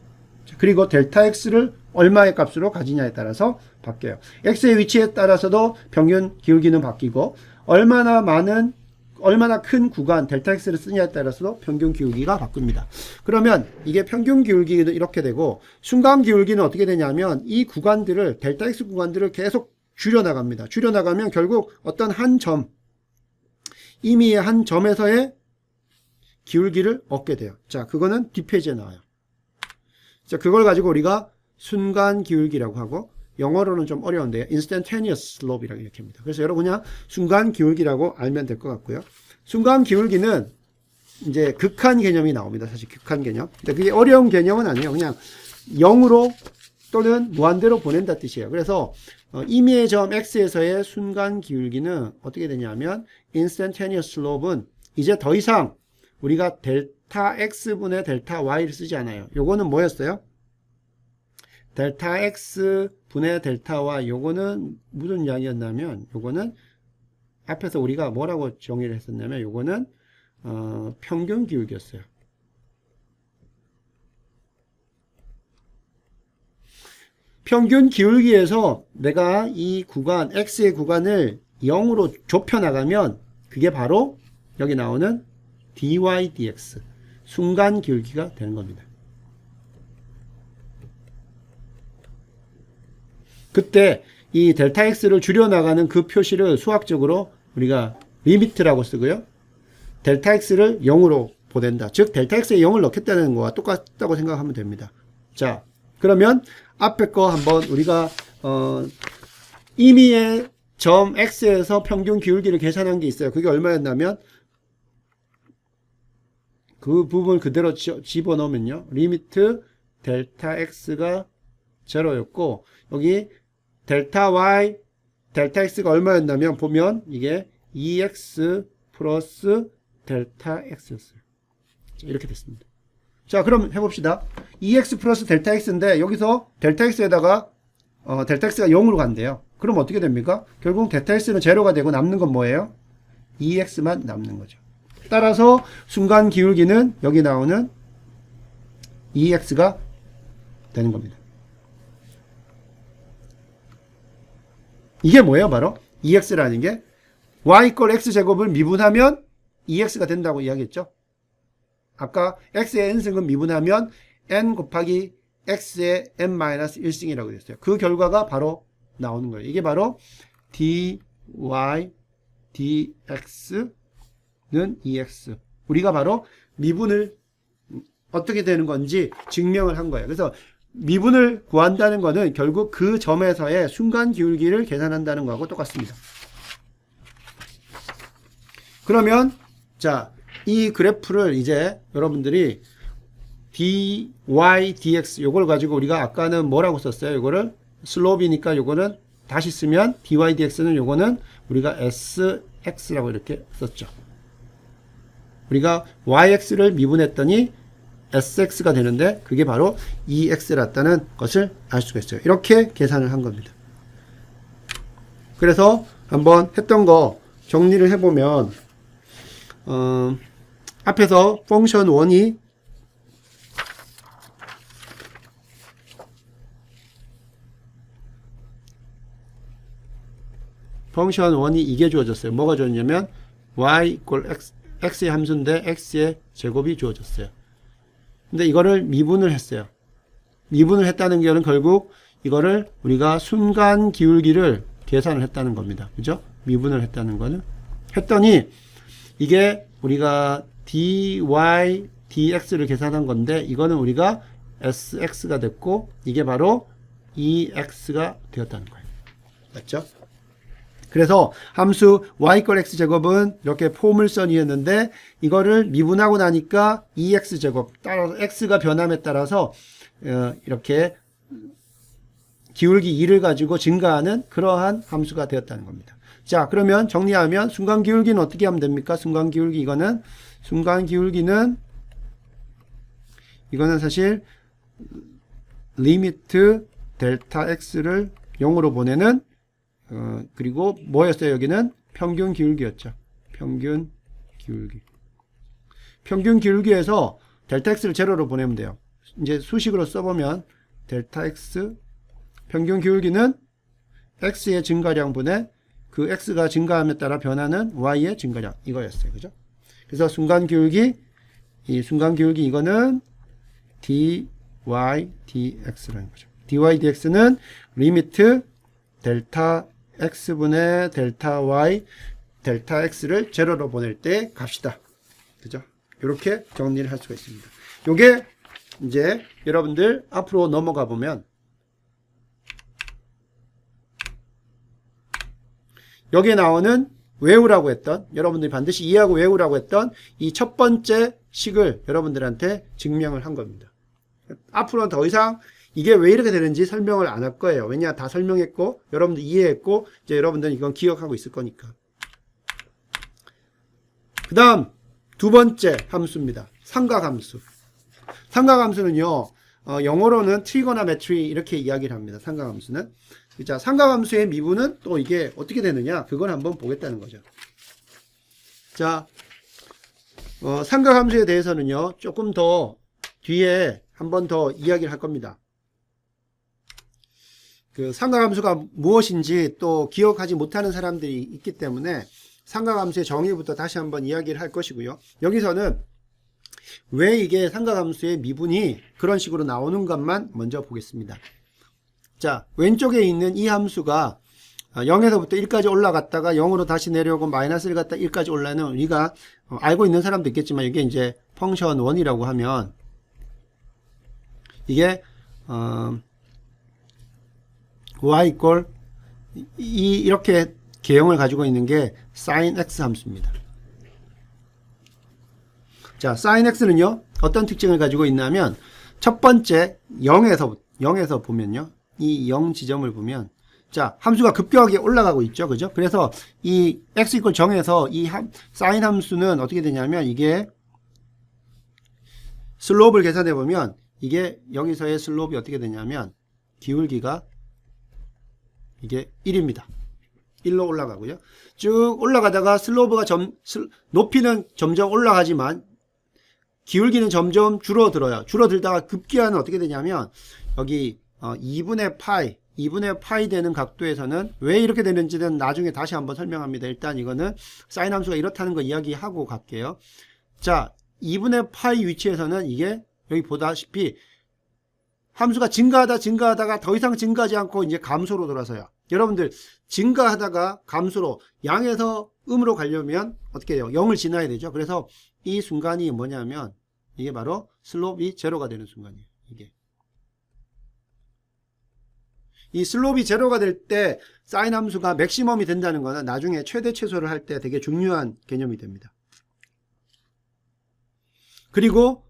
그리고 델타 x를 얼마의 값으로 가지냐에 따라서 바뀌어요. x의 위치에 따라서도 평균 기울기는 바뀌고, 얼마나 큰 구간 델타 x를 쓰냐에 따라서도 평균 기울기가 바뀝니다. 그러면 이게 평균 기울기는 이렇게 되고, 순간 기울기는 어떻게 되냐면 이 구간들을, 델타 x 구간들을 계속 줄여나갑니다. 줄여나가면 결국 어떤 한 점, 임의의 한 점에서의 기울기를 얻게 돼요. 자, 그거는 뒷페이지에 나와요. 자, 그걸 가지고 우리가 순간 기울기라고 하고, 영어로는 좀 어려운데요. instantaneous slope이라고 이렇게 합니다. 그래서 여러분 그냥 순간 기울기라고 알면 될 것 같고요. 순간 기울기는 이제 극한 개념이 나옵니다. 사실 극한 개념. 근데 그게 어려운 개념은 아니에요. 그냥 0으로 또는 무한대로 보낸다 뜻이에요. 그래서 임의의 점 x에서의 순간 기울기는 어떻게 되냐면 instantaneous slope은 이제 더 이상 우리가 델타 x분의 델타 y를 쓰지 않아요. 요거는 뭐였어요? 델타 x 분의 델타 y. 요거는 무슨 이야기였냐면 요거는 앞에서 우리가 뭐라고 정의를 했었냐면 요거는 평균 기울기였어요. 평균 기울기에서 내가 이 구간 x의 구간을 0으로 좁혀 나가면 그게 바로 여기 나오는 dy dx 순간 기울기가 되는 겁니다. 그때 이 델타 x를 줄여나가는 그 표시를 수학적으로 우리가 리미트라고 쓰고요. 델타 x를 0으로 보낸다. 즉 델타 x에 0을 넣겠다는 거와 똑같다고 생각하면 됩니다. 자, 그러면 앞에 거 한번 우리가 임의의 점 x에서 평균 기울기를 계산한 게 있어요. 그게 얼마였냐면 그 부분을 그대로 집어넣으면요. 리미트 델타 x가 0였고 여기 델타 y, 델타 x가 얼마였냐면 보면 이게 2x 플러스 델타 x였어요. 이렇게 됐습니다. 자, 그럼 해봅시다. 2x 플러스 델타 x인데 여기서 델타 x에다가 델타 x가 0으로 간대요. 그럼 어떻게 됩니까? 결국 델타 x는 0가 되고 남는 건 뭐예요? 2x만 남는 거죠. 따라서 순간 기울기는 여기 나오는 2x가 되는 겁니다. 이게 뭐예요? 바로 2x라는 게 y = x제곱을 미분하면 2x가 된다고 이야기했죠. 아까 x의 n승은 미분하면 n 곱하기 x의 n-1승이라고 됐어요. 그 결과가 바로 나오는 거예요. 이게 바로 dy dx는 2x. 우리가 바로 미분을 어떻게 되는 건지 증명을 한 거예요. 그래서 미분을 구한다는 거는 결국 그 점에서의 순간 기울기를 계산한다는 거하고 똑같습니다. 그러면 자, 이 그래프를 이제 여러분들이 dy dx 요걸 가지고 우리가 아까는 뭐라고 썼어요? 요거를 슬롭이니까 요거는 다시 쓰면 dy dx는 요거는 우리가 sx라고 이렇게 썼죠. 우리가 yx를 미분했더니 sx가 되는데 그게 바로 2x였다는 것을 알 수가 있어요. 이렇게 계산을 한 겁니다. 그래서 한번 했던 거 정리를 해보면 앞에서 펑션 1이 이게 주어졌어요. 뭐가 주어졌냐면 y = x의 함수인데 x의 제곱이 주어졌어요. 근데 이거를 미분을 했어요. 미분을 했다는 게는 결국 이거를 우리가 순간 기울기를 계산을 했다는 겁니다. 그죠? 미분을 했다는 거는. 했더니 이게 우리가 dy dx를 계산한 건데 이거는 우리가 sx가 됐고 이게 바로 2x가 되었다는 거예요. 맞죠? 그래서 함수 y = x제곱은 이렇게 포물선이었는데 이거를 미분하고 나니까 2x제곱 따라서 x가 변함에 따라서 이렇게 기울기 2를 가지고 증가하는 그러한 함수가 되었다는 겁니다. 자, 그러면 정리하면 순간 기울기는 어떻게 하면 됩니까? 순간 기울기는 이거는 사실 리미트 델타 x를 0으로 보내는 그리고 뭐였어요? 여기는 평균 기울기였죠. 평균 기울기. 평균 기울기에서 델타 x를 제로로 보내면 돼요. 이제 수식으로 써보면 델타 x 평균 기울기는 x의 증가량분의 그 x가 증가함에 따라 변하는 y의 증가량 이거였어요. 그죠? 그래서 순간 기울기 이거는 dy dx라는 거죠. dy dx는 리미트 델타 x분의 델타 y 델타 x를 제로로 보낼 때 값이다. 그죠? 이렇게 정리를 할 수가 있습니다. 요게 이제 여러분들 앞으로 넘어가 보면 여기에 나오는 외우라고 했던 여러분들이 반드시 이해하고 외우라고 했던 이 첫 번째 식을 여러분들한테 증명을 한 겁니다. 앞으로는 더 이상 이게 왜 이렇게 되는지 설명을 안 할 거예요. 왜냐, 다 설명했고, 여러분들 이해했고, 이제 여러분들은 이건 기억하고 있을 거니까. 그 다음, 두 번째 함수입니다. 삼각함수. 삼각함수는요, 영어로는 트리고노메트리 이렇게 이야기를 합니다. 삼각함수는. 자, 삼각함수의 미분은 또 이게 어떻게 되느냐, 그걸 한번 보겠다는 거죠. 자, 삼각함수에 대해서는요, 조금 더 뒤에 한 번 더 이야기를 할 겁니다. 그 삼각함수가 무엇인지 또 기억하지 못하는 사람들이 있기 때문에 삼각함수의 정의부터 다시 한번 이야기를 할 것이고요. 여기서는 왜 이게 삼각함수의 미분이 그런 식으로 나오는 것만 먼저 보겠습니다. 자, 왼쪽에 있는 이 함수가 0에서부터 1까지 올라갔다가 0으로 다시 내려오고 마이너스 1 갔다 1까지 올라는 우리가 알고 있는 사람도 있겠지만 이게 이제 펑션 1이라고 하면 이게 y 이꼴 이렇게 개형을 가지고 있는 게 sin x 함수입니다. 자, sin x는요 어떤 특징을 가지고 있냐면 첫 번째 0에서 보면요, 이 0 지점을 보면 자, 함수가 급격하게 올라가고 있죠, 그죠? 그래서 이 x 이꼴 0에서 이 sin 함수는 어떻게 되냐면 이게 슬롭을 계산해 보면 이게 여기서의 슬롭이 어떻게 되냐면 기울기가 이게 1입니다. 1로 올라가고요. 쭉 올라가다가 슬로브가 높이는 점점 올라가지만 기울기는 점점 줄어들어요. 줄어들다가 급기야는 어떻게 되냐면 여기 2분의 파이 되는 각도에서는 왜 이렇게 되는지는 나중에 다시 한번 설명합니다. 일단 이거는 사인 함수가 이렇다는 거 이야기하고 갈게요. 자, 2분의 파이 위치에서는 이게 여기 보다시피 함수가 증가하다가 더 이상 증가하지 않고 이제 감소로 돌아서요. 여러분들 증가하다가 감소로 양에서 음으로 가려면 어떻게 해요? 0을 지나야 되죠. 그래서 이 순간이 뭐냐면 이게 바로 슬롭이 제로가 되는 순간이에요. 이게 이 슬롭이 제로가 될 때 사인 함수가 맥시멈이 된다는 거는 나중에 최대 최소를 할 때 되게 중요한 개념이 됩니다. 그리고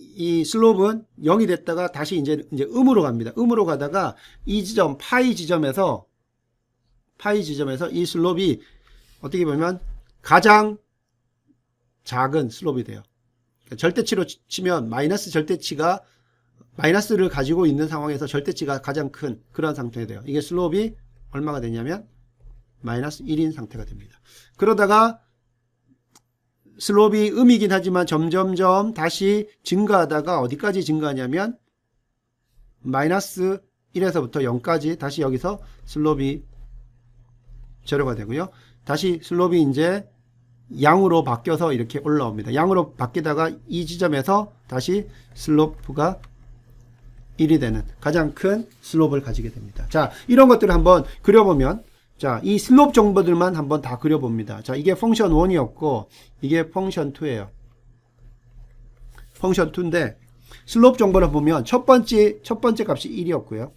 이 슬롭은 0이 됐다가 다시 이제 음으로 갑니다. 음으로 가다가 이 지점 파이 지점에서 이 슬롭이 어떻게 보면 가장 작은 슬롭이 돼요. 그러니까 절대치로 치면 마이너스 절대치가 마이너스를 가지고 있는 상황에서 절대치가 가장 큰 그런 상태가 돼요. 이게 슬롭이 얼마가 되냐면 마이너스 1인 상태가 됩니다. 그러다가 슬롭이 음이긴 하지만 점점점 다시 증가하다가 어디까지 증가하냐면 마이너스 1에서부터 0까지 다시 여기서 슬롭이 제로가 되고요. 다시 슬롭이 이제 양으로 바뀌어서 이렇게 올라옵니다. 양으로 바뀌다가 이 지점에서 다시 슬로프가 1이 되는 가장 큰 슬롭을 가지게 됩니다. 자, 이런 것들을 한번 그려보면 자, 이 슬롭 정보들만 한번 다 그려봅니다. 자, 이게 펑션 1이었고 이게 펑션 2예요. 펑션 2인데 슬롭 정보를 보면 첫 번째 값이 1이었고요.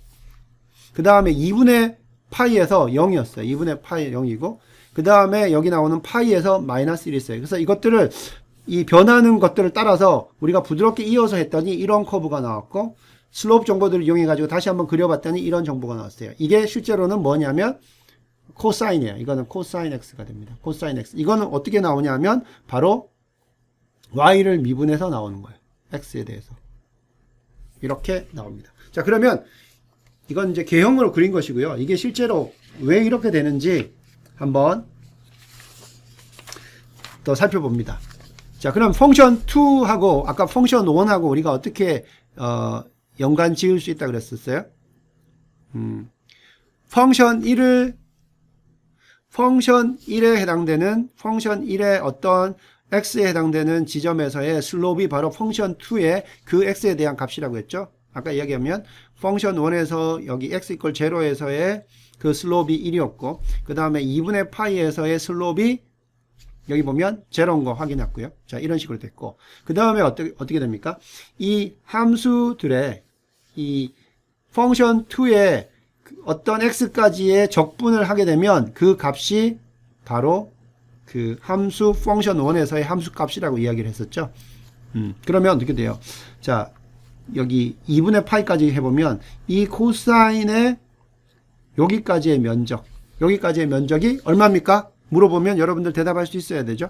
그 다음에 2분의 파이에서 0이었어요. 2분의 파이 0이고 그 다음에 여기 나오는 파이에서 마이너스 1이 있어요. 그래서 이것들을 이 변하는 것들을 따라서 우리가 부드럽게 이어서 했더니 이런 커브가 나왔고 슬롭 정보들을 이용해 가지고 다시 한번 그려봤더니 이런 정보가 나왔어요. 이게 실제로는 뭐냐면 코사인이에요. 이거는 코사인 x가 됩니다. 코사인 x. 이거는 어떻게 나오냐면 바로 y를 미분해서 나오는 거예요. x에 대해서. 이렇게 나옵니다. 자, 그러면 이건 이제 개형으로 그린 것이고요. 이게 실제로 왜 이렇게 되는지 한번 더 살펴봅니다. 자, 그럼 펑션 2하고 아까 펑션 1하고 우리가 어떻게 연관 지을 수 있다 그랬었어요? 펑션 1에 해당되는 펑션 1의 어떤 x에 해당되는 지점에서의 슬롭이 바로 펑션 2의 그 x에 대한 값이라고 했죠. 아까 이야기하면 펑션 1에서 여기 x 이퀄 0에서의 그 슬롭이 1이었고 그 다음에 2분의 파이에서의 슬롭이 여기 보면 제로인 거 확인했고요. 자, 이런 식으로 됐고 그 다음에 어떻게 됩니까? 이 함수들의 이 펑션 2의 어떤 x까지의 적분을 하게 되면 그 값이 바로 그 함수 펑션 1에서의 함수 값이라고 이야기를 했었죠. 그러면 어떻게 돼요? 자, 여기 2분의 파이까지 해보면 이 코사인의 여기까지의 면적이 얼마입니까? 물어보면 여러분들 대답할 수 있어야 되죠.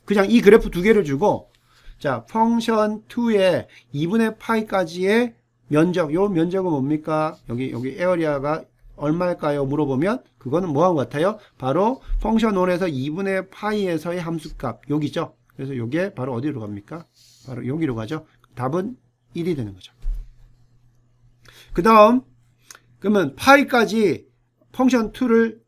그냥 이 그래프 두 개를 주고, 자, 펑션 2의 2분의 파이까지의 면적, 요 면적은 뭡니까? 여기 에어리아가 얼마일까요? 물어보면 그거는 뭐하고 같아요? 바로 펑션 1에서 2분의 파이에서의 함수값, 여기죠. 그래서 요게 바로 어디로 갑니까? 바로 여기로 가죠. 답은 1이 되는 거죠. 그 다음, 그러면 파이까지 펑션 2를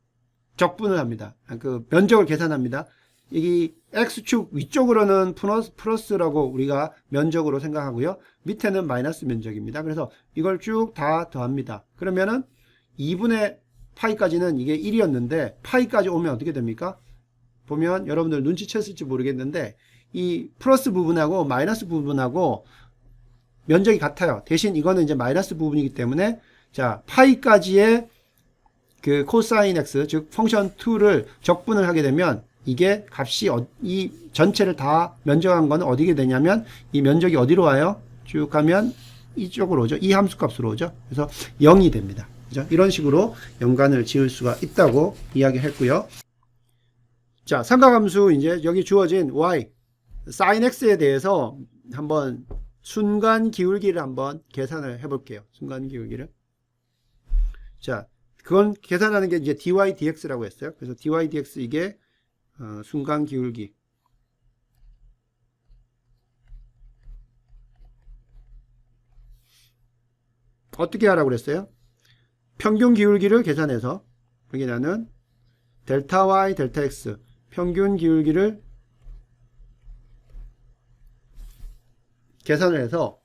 적분을 합니다. 그 면적을 계산합니다. 여기 x축 위쪽으로는 플러스라고 우리가 면적으로 생각하고요. 밑에는 마이너스 면적입니다. 그래서 이걸 쭉 다 더합니다. 그러면은 2분의 파이까지는 이게 1이었는데 파이까지 오면 어떻게 됩니까? 보면 여러분들 눈치챘을지 모르겠는데 이 플러스 부분하고 마이너스 부분하고 면적이 같아요. 대신 이거는 이제 마이너스 부분이기 때문에 자, 파이까지의 그 코사인 x, 즉 펑션 2를 적분을 하게 되면 이게 값이 이 전체를 다 면적한 거는 어디게 되냐면 이 면적이 어디로 와요? 쭉 가면 이쪽으로 오죠. 이 함수 값으로 오죠. 그래서 0이 됩니다. 그죠? 이런 식으로 연관을 지을 수가 있다고 이야기했고요. 자, 삼각함수 이제 여기 주어진 y sin x에 대해서 한번 순간 기울기를 한번 계산을 해볼게요. 순간 기울기를. 자, 그건 계산하는 게 이제 dy dx라고 했어요. 그래서 dy dx 이게 순간 기울기. 어떻게 하라고 그랬어요? 평균 기울기를 계산해서 여기 나는 델타 y 델타 x 평균 기울기를 계산을 해서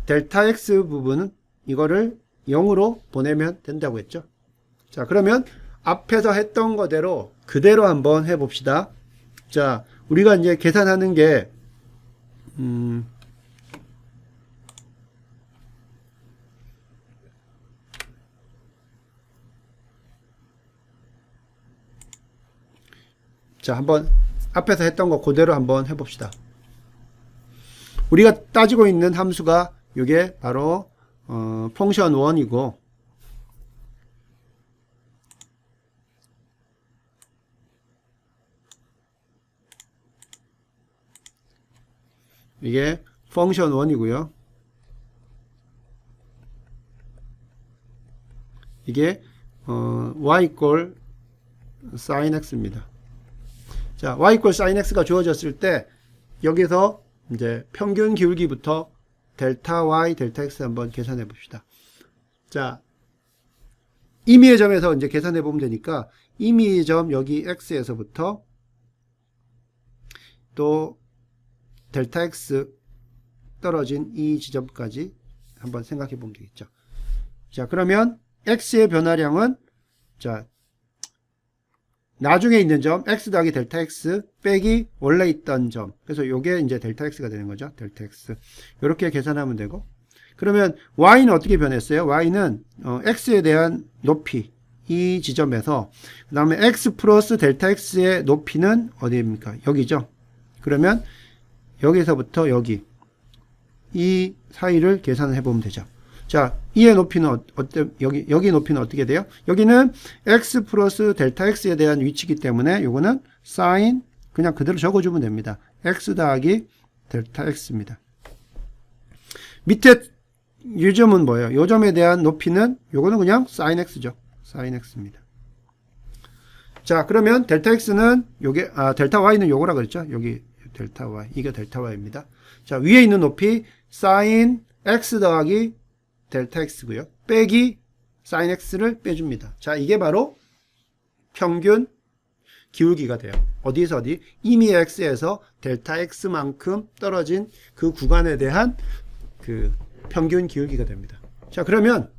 델타 x 부분은 이거를 0으로 보내면 된다고 했죠. 자, 그러면 앞에서 했던 거대로 그대로 한번 해봅시다. 자, 우리가 이제 계산하는 게 자, 한번 앞에서 했던 거 그대로 한번 해봅시다. 우리가 따지고 있는 함수가 이게 바로 펑션 1이고 이게 펑션 1이고요. 이게 y 이퀄 sin x입니다. 자, y 이퀄 sin x가 주어졌을 때 여기서 이제 평균 기울기부터 델타 y 델타 x 한번 계산해 봅시다. 자, 임의의 점에서 이제 계산해 보면 되니까 임의의 점 여기 x에서부터 또 델타 x 떨어진 이 지점까지 한번 생각해 보면 되겠죠. 자, 그러면 x의 변화량은 자, 나중에 있는 점 x 더하기 델타 x 빼기 원래 있던 점. 그래서 요게 이제 델타 x가 되는 거죠. 델타 x. 이렇게 계산하면 되고. 그러면 y는 어떻게 변했어요? y는 x에 대한 높이 이 지점에서 그다음에 x 플러스 델타 x의 높이는 어디입니까? 여기죠. 그러면 여기서부터 여기 이 사이를 계산을 해보면 되죠. 자, 이의 높이는 여기 높이는 어떻게 돼요? 여기는 x 플러스 델타 x에 대한 위치이기 때문에 요거는 sin 그냥 그대로 적어주면 됩니다. x 더하기 델타 x입니다. 밑에 이 점은 뭐예요? 요 점에 대한 높이는 요거는 그냥 sin x죠. sin x입니다. 자, 그러면 델타 x는 요게 델타 y는 요거라 그랬죠? 여기 델타 y 이게 델타 y입니다. 자, 위에 있는 높이 sin x 더하기 델타 x고요. 빼기 sin x를 빼줍니다. 자, 이게 바로 평균 기울기가 돼요. 어디에서 어디? 이미 x에서 델타 x만큼 떨어진 그 구간에 대한 그 평균 기울기가 됩니다. 자, 그러면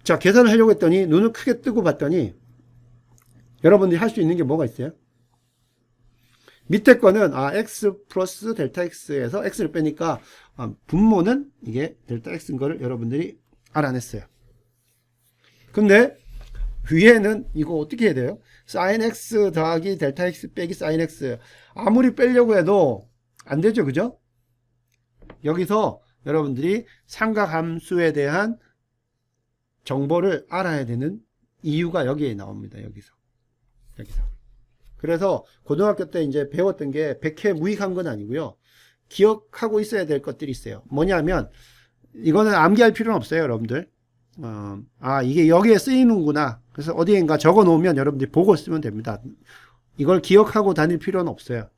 자, 계산을 하려고 했더니 눈을 크게 뜨고 봤더니 여러분들이 할 수 있는 게 뭐가 있어요? 밑에 거는 x 플러스 델타 x에서 x를 빼니까 분모는 이게 델타 x인 거를 여러분들이 알아냈어요. 근데 위에는 이거 어떻게 해야 돼요? sin x 더하기 델타 x 빼기 sin x 아무리 빼려고 해도 안 되죠, 그죠? 여기서 여러분들이 삼각함수에 대한 정보를 알아야 되는 이유가 여기에 나옵니다. 여기서. 그래서 고등학교 때 이제 배웠던 게 100회 무익한 건 아니고요. 기억하고 있어야 될 것들이 있어요. 뭐냐면 이거는 암기할 필요는 없어요, 여러분들. 이게 여기에 쓰이는구나. 그래서 어디엔가 적어 놓으면 여러분들이 보고 쓰면 됩니다. 이걸 기억하고 다닐 필요는 없어요.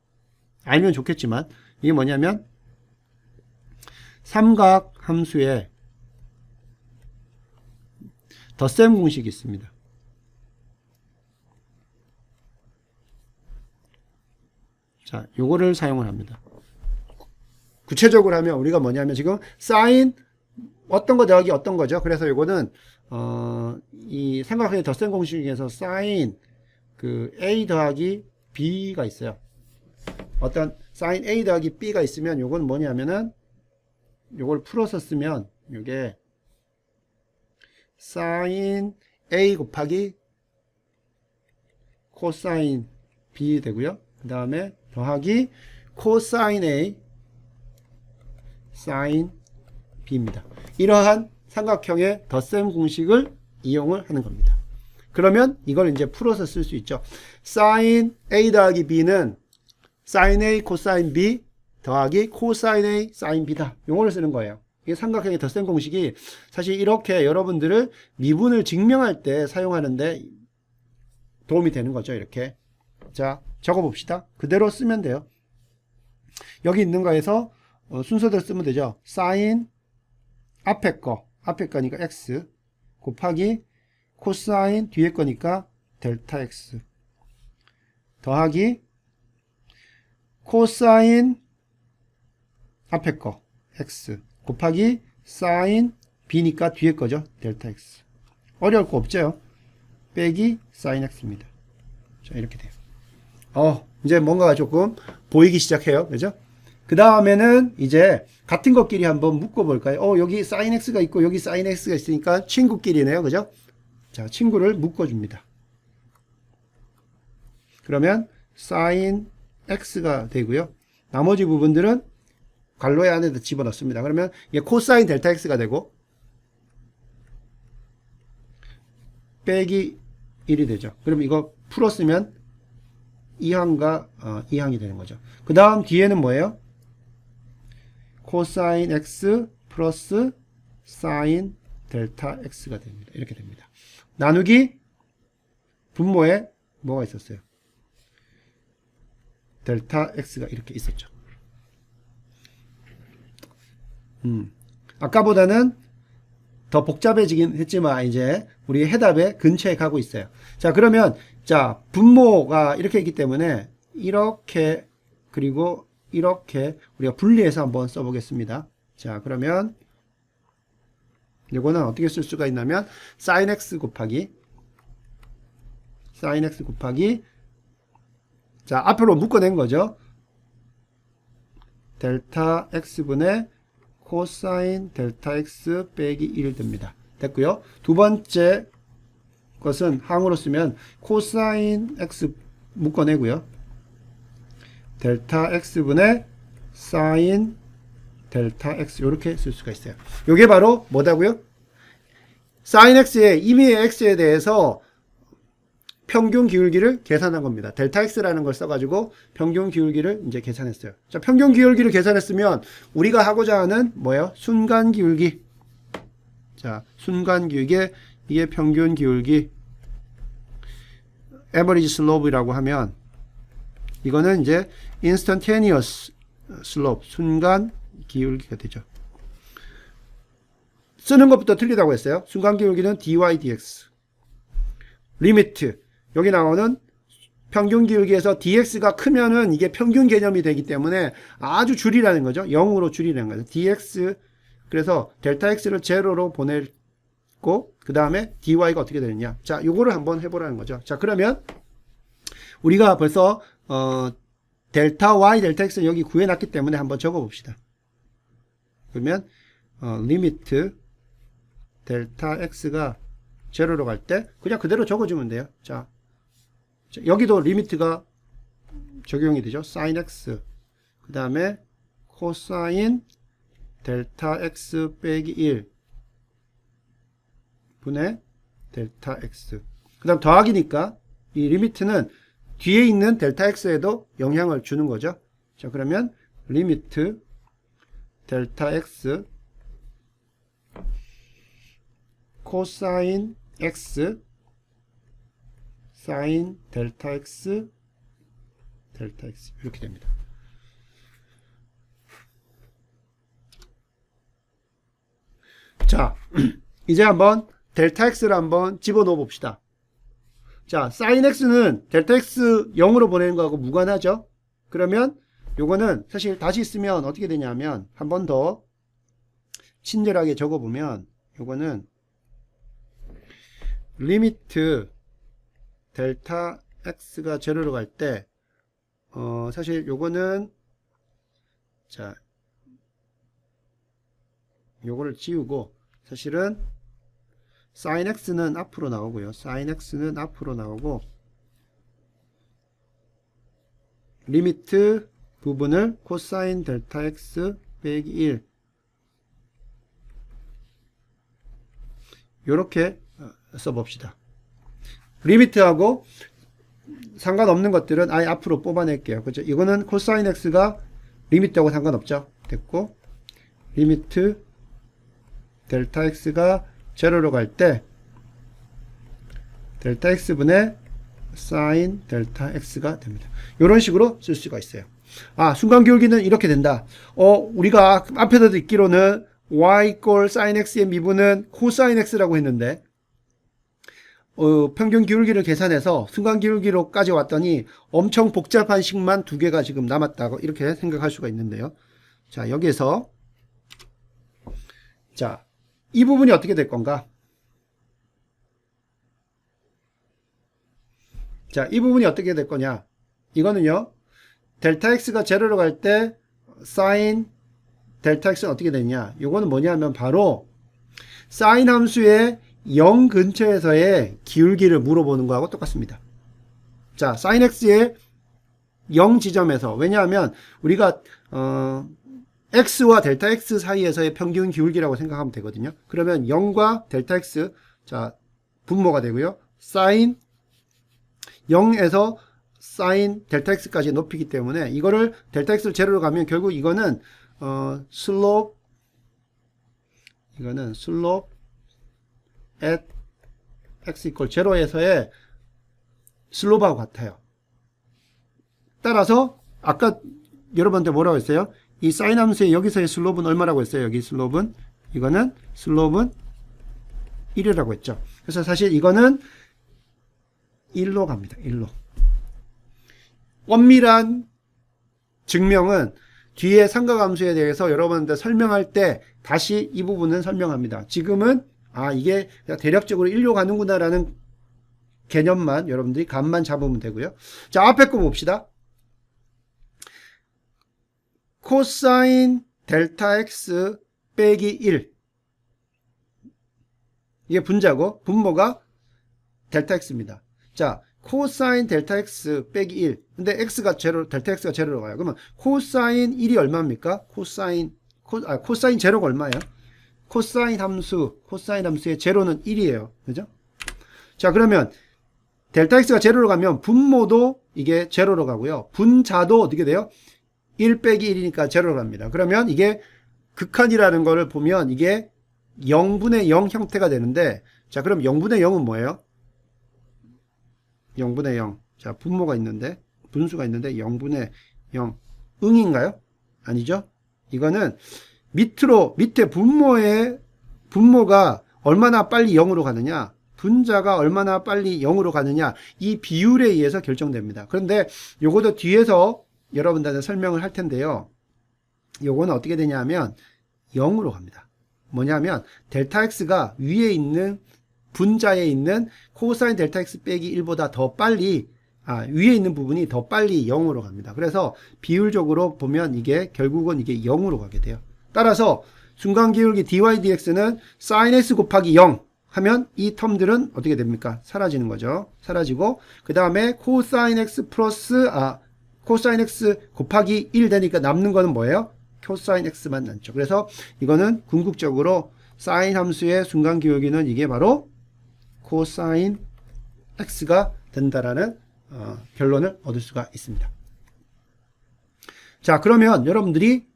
알면 좋겠지만 이게 뭐냐면 삼각 함수에 덧셈 공식이 있습니다. 자, 요거를 사용을 합니다. 구체적으로 하면 우리가 뭐냐면 지금 사인 어떤 거 더하기 어떤 거죠. 그래서 요거는 이 삼각형의 덧셈 공식 중에서 사인 그 A 더하기 B가 있어요. 어떤 사인 A 더하기 B가 있으면 요건 뭐냐면은 요걸 풀어서 쓰면 요게 사인 A 곱하기 코사인 B 되고요. 그 다음에 더하기 코사인 A 사인 B입니다. 이러한 삼각형의 덧셈 공식을 이용을 하는 겁니다. 그러면 이걸 이제 풀어서 쓸 수 있죠. 사인 A 더하기 B는 사인 A 코사인 B 더하기 코사인 A 사인 B다. 용어를 쓰는 거예요. 이게 삼각형의 덧셈 공식이 사실 이렇게 여러분들을 미분을 증명할 때 사용하는데 도움이 되는 거죠. 이렇게. 자, 적어 봅시다. 그대로 쓰면 돼요. 여기 있는 거에서 순서대로 쓰면 되죠. 사인 앞에 거니까 x 곱하기 코사인 뒤에 거니까 델타 x 더하기 코사인 앞에 거 x 곱하기 사인 b니까 뒤에 거죠. 델타 x. 어려울 거 없죠. 빼기 사인 x입니다. 자, 이렇게 돼요. 이제 뭔가가 조금 보이기 시작해요. 그죠? 그 다음에는 이제 같은 것끼리 한번 묶어볼까요? 여기 사인 x가 있고 여기 사인 x가 있으니까 친구끼리네요. 그죠? 자, 친구를 묶어줍니다. 그러면 사인 x가 되고요. 나머지 부분들은 괄호의 안에다 집어넣습니다. 그러면 이게 코사인 델타 x가 되고 빼기 1이 되죠. 그럼 이거 풀었으면 2항과 2항이 되는 거죠. 그 다음 뒤에는 뭐예요? 코사인 x 플러스 사인 델타 x가 됩니다. 이렇게 됩니다. 나누기 분모에 뭐가 있었어요? 델타 x가 이렇게 있었죠. 아까보다는 더 복잡해지긴 했지만 이제 우리 해답의 근처에 가고 있어요. 자, 그러면 자, 분모가 이렇게 있기 때문에 이렇게 그리고 이렇게 우리가 분리해서 한번 써보겠습니다. 자, 그러면 이거는 어떻게 쓸 수가 있냐면 sin x 곱하기 자, 앞으로 묶어낸 거죠. 델타 x분의 코사인 델타 x 빼기 1 됩니다. 됐고요. 두 번째 것은 항으로 쓰면 코사인 x 묶어내고요. 델타 x분의 사인 델타 x 이렇게 쓸 수가 있어요. 이게 바로 뭐다고요? 사인 x의 임의의 x에 대해서 평균 기울기를 계산한 겁니다. 델타 x라는 걸 써가지고 평균 기울기를 이제 계산했어요. 자, 평균 기울기를 계산했으면 우리가 하고자 하는 뭐예요? 순간 기울기. 자, 순간 기울기 이게 평균 기울기 average slope이라고 하면 이거는 이제 instantaneous slope 순간 기울기가 되죠. 쓰는 것부터 틀리다고 했어요. 순간 기울기는 dy dx 리미트 여기 나오는 평균 기울기에서 dx가 크면은 이게 평균 개념이 되기 때문에 아주 줄이라는 거죠. 0으로 줄이라는 거죠. dx 그래서 델타 x를 제로로 보냈고 그 다음에 dy가 어떻게 되느냐. 자, 요거를 한번 해보라는 거죠. 자, 그러면 우리가 벌써 델타 y 델타 x는 여기 구해놨기 때문에 한번 적어봅시다. 그러면 리미트 델타 x가 제로로 갈 때 그냥 그대로 적어주면 돼요. 자, 여기도 리미트가 적용이 되죠. sin x 그 다음에 코사인 델타 x 빼기 1 분의 델타 x. 그 다음 더하기니까 이 리미트는 뒤에 있는 델타 x에도 영향을 주는 거죠. 자, 그러면 리미트 델타 x 코사인 x 사인 델타 x 이렇게 됩니다. 자, 이제 한번 델타 x를 한번 집어넣어 봅시다. 자, 사인 x는 델타 x 0으로 보내는 거하고 무관하죠. 그러면 요거는 사실 다시 쓰면 어떻게 되냐면 한 번 더 친절하게 적어보면 요거는 리미트 델타 x가 제로로 갈 때 사실 요거는 자 요거를 지우고 사실은 sin x는 앞으로 나오고요. sin x는 앞으로 나오고 리미트 부분을 코사인 델타 x 빼기 1 요렇게 써봅시다. 리미트하고 상관없는 것들은 아예 앞으로 뽑아낼게요. 그죠? 이거는 코사인 x가 리미트하고 상관없죠. 됐고 리미트 델타 x가 제로로 갈 때 델타 x분의 사인 델타 x가 됩니다. 이런 식으로 쓸 수가 있어요. 아, 순간기울기는 이렇게 된다. 우리가 앞에서 듣기로는 y 이꼴 sin x의 미분은 코사인 x라고 했는데 평균 기울기를 계산해서 순간 기울기로까지 왔더니 엄청 복잡한 식만 두 개가 지금 남았다고 이렇게 생각할 수가 있는데요. 자, 여기에서 자, 이 부분이 어떻게 될 건가? 자, 이 부분이 어떻게 될 거냐? 이거는요. 델타 x가 제로로 갈 때 사인 델타 x는 어떻게 되냐? 이거는 뭐냐면 바로 사인 함수의 0 근처에서의 기울기를 물어보는 거하고 똑같습니다. 자, sin x의 0 지점에서, 왜냐하면 우리가 x와 델타 x 사이에서의 평균 기울기라고 생각하면 되거든요. 그러면 0과 델타 x, 자, 분모가 되고요. sin 0에서 sin 델타 x까지 높이기 때문에 이거를 델타 x를 제로로 가면 결국 이거는 슬롭 at x equal 0에서의 슬롭하고 같아요. 따라서 아까 여러분한테 뭐라고 했어요? 이 사인 함수의 여기서의 슬롭은 얼마라고 했어요? 여기 슬롭은 이거는 슬롭은 1이라고 했죠. 그래서 사실 이거는 1로 갑니다. 1로. 엄밀한 증명은 뒤에 삼각함수에 대해서 여러분한테 설명할 때 다시 이 부분은 설명합니다. 지금은 이게 대략적으로 1로 가는구나 라는 개념만 여러분들이 감만 잡으면 되고요. 자, 앞에 거 봅시다. 코사인 델타 x 빼기 1 이게 분자고 분모가 델타 x입니다. 자, 코사인 델타 x 빼기 1 근데 x가 제로, 델타 x가 제로로 가요. 그러면 코사인 1이 얼마입니까? 코사인 제로가 얼마예요? 코사인 함수의 제로는 1이에요. 그죠? 자, 그러면 델타 x가 제로로 가면 분모도 이게 제로로 가고요. 분자도 어떻게 돼요? 1 빼기 1이니까 제로로 갑니다. 그러면 이게 극한이라는 거를 보면 이게 0분의 0 형태가 되는데, 자, 그럼 0분의 0은 뭐예요? 0분의 0. 자, 분모가 있는데, 분수가 있는데 0분의 0. 응인가요? 아니죠? 이거는 밑에 분모가 얼마나 빨리 0으로 가느냐, 분자가 얼마나 빨리 0으로 가느냐, 이 비율에 의해서 결정됩니다. 그런데 요것도 뒤에서 여러분들한테 설명을 할 텐데요. 요거는 어떻게 되냐면 0으로 갑니다. 뭐냐면 델타 x가 위에 있는 분자에 있는 코사인 델타 x 빼기 1보다 더 빨리 위에 있는 부분이 더 빨리 0으로 갑니다. 그래서 비율적으로 보면 이게 결국은 이게 0으로 가게 돼요. 따라서 순간기울기 dy dx는 sin s 곱하기 0 하면 이 텀들은 어떻게 됩니까? 사라지는 거죠. 사라지고 그 다음에 코사인 x 플러스 코사인 x 곱하기 1 되니까 남는 거는 뭐예요? 코사인 x만 남죠. 그래서 이거는 궁극적으로 사인 함수의 순간 기울기는 이게 바로 코사인 x가 된다라는 결론을 얻을 수가 있습니다. 자, 그러면 여러분들이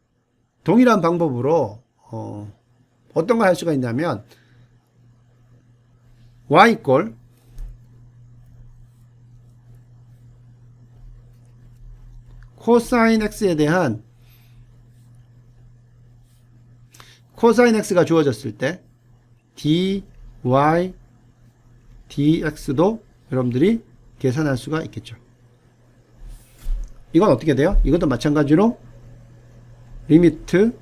동일한 방법으로 어떤 걸 할 수가 있냐면 y 이꼴 코사인 x에 대한 코사인 x가 주어졌을 때 dy dx도 여러분들이 계산할 수가 있겠죠. 이건 어떻게 돼요? 이것도 마찬가지로 리미트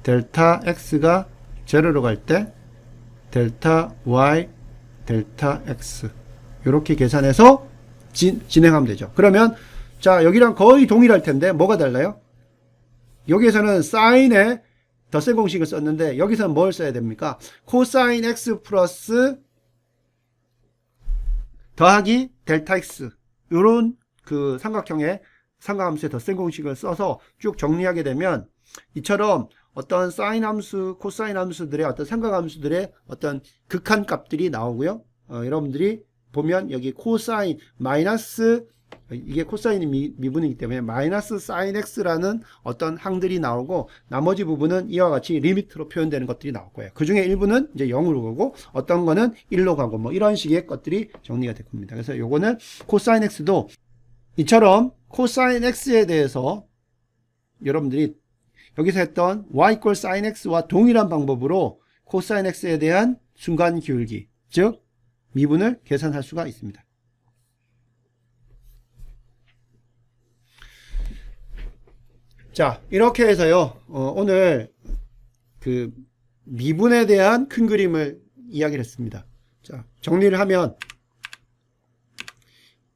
델타 x가 0로 갈 때 델타 y 델타 x 이렇게 계산해서 진행하면 되죠. 그러면 자, 여기랑 거의 동일할 텐데 뭐가 달라요? 여기에서는 사인의 덧셈 공식을 썼는데 여기서는 뭘 써야 됩니까? 코사인 x 플러스 더하기 델타 x 이런 그 삼각형의 삼각함수의 덧셈 공식을 써서 쭉 정리하게 되면 이처럼 어떤 사인 함수, 코사인 함수들의 어떤 삼각함수들의 어떤 극한 값들이 나오고요. 여러분들이 보면 여기 코사인 마이너스 이게 코사인이 미분이기 때문에 마이너스 사인 x라는 어떤 항들이 나오고 나머지 부분은 이와 같이 리미트로 표현되는 것들이 나올 거예요. 그 중에 일부는 이제 0으로 가고 어떤 거는 1로 가고 뭐 이런 식의 것들이 정리가 될 겁니다. 그래서 요거는 코사인 x도 이처럼 코사인 x에 대해서 여러분들이 여기서 했던 y 이퀄 sin x와 동일한 방법으로 코사인 x에 대한 순간 기울기 즉 미분을 계산할 수가 있습니다. 자, 이렇게 해서요, 오늘 그 미분에 대한 큰 그림을 이야기를 했습니다. 자, 정리를 하면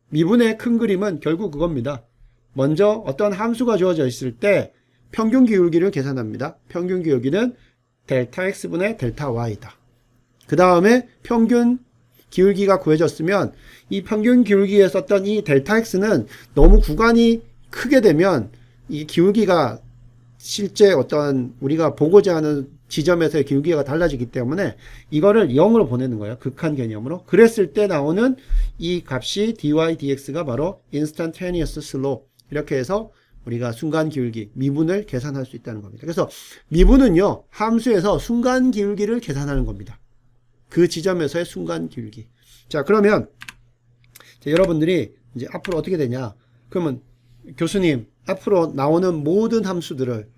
미분의 큰 그림은 결국 그겁니다. 먼저 어떤 함수가 주어져 있을 때 평균 기울기를 계산합니다. 평균 기울기는 델타 x분의 델타 y다. 그 다음에 평균 기울기가 구해졌으면 이 평균 기울기에 썼던 이 델타 x는 너무 구간이 크게 되면 이 기울기가 실제 어떤 우리가 보고자 하는 지점에서의 기울기가 달라지기 때문에 이거를 0으로 보내는 거예요. 극한 개념으로. 그랬을 때 나오는 이 값이 dy dx가 바로 instantaneous slope 이렇게 해서 우리가 순간 기울기, 미분을 계산할 수 있다는 겁니다. 그래서 미분은요, 함수에서 순간 기울기를 계산하는 겁니다. 그 지점에서의 순간 기울기. 자, 그러면 여러분들이 이제 앞으로 어떻게 되냐? 그러면 교수님, 앞으로 나오는 모든 함수들을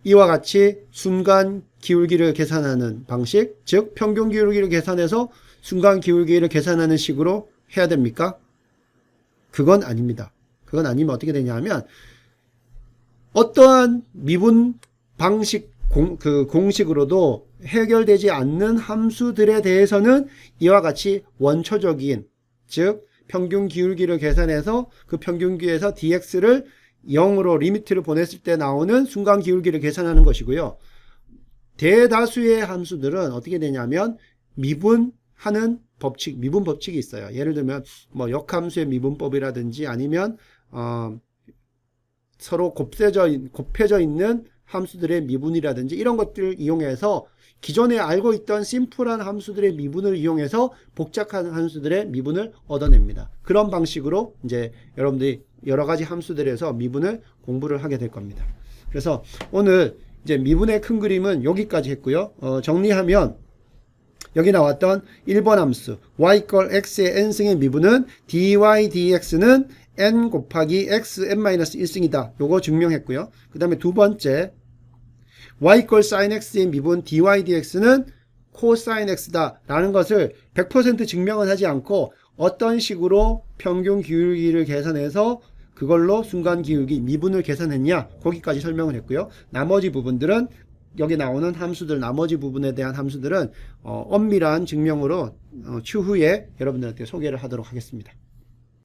이와 같이 순간 기울기를 계산하는 방식, 즉 평균 기울기를 계산해서 순간 기울기를 계산하는 식으로 해야 됩니까? 그건 아닙니다. 그건 아니면 어떻게 되냐 하면 어떠한 미분 방식 공식으로도 해결되지 않는 함수들에 대해서는 이와 같이 원초적인, 즉 평균 기울기를 계산해서 그 평균 기에서 dx를 0으로 리미트를 보냈을 때 나오는 순간 기울기를 계산하는 것이고요. 대다수의 함수들은 어떻게 되냐면 미분하는 법칙, 미분 법칙이 있어요. 예를 들면 뭐 역함수의 미분법이라든지 아니면 서로 곱해져 있는 함수들의 미분이라든지 이런 것들을 이용해서 기존에 알고 있던 심플한 함수들의 미분을 이용해서 복잡한 함수들의 미분을 얻어냅니다. 그런 방식으로 이제 여러분들이 여러 가지 함수들에서 미분을 공부를 하게 될 겁니다. 그래서 오늘 이제 미분의 큰 그림은 여기까지 했고요. 정리하면 여기 나왔던 1번 함수 y 이퀄 x의 n승의 미분은 dy dx는 n 곱하기 x n-1승이다. 요거 증명했고요. 그 다음에 두 번째 y 이퀄 sin x의 미분 dy dx는 코사인 x다 라는 것을 100% 증명은 하지 않고 어떤 식으로 평균 기울기를 계산해서 그걸로 순간 기울기 미분을 계산했냐 거기까지 설명을 했고요. 나머지 부분들은 여기 나오는 함수들 나머지 부분에 대한 함수들은 엄밀한 증명으로 추후에 여러분들한테 소개를 하도록 하겠습니다.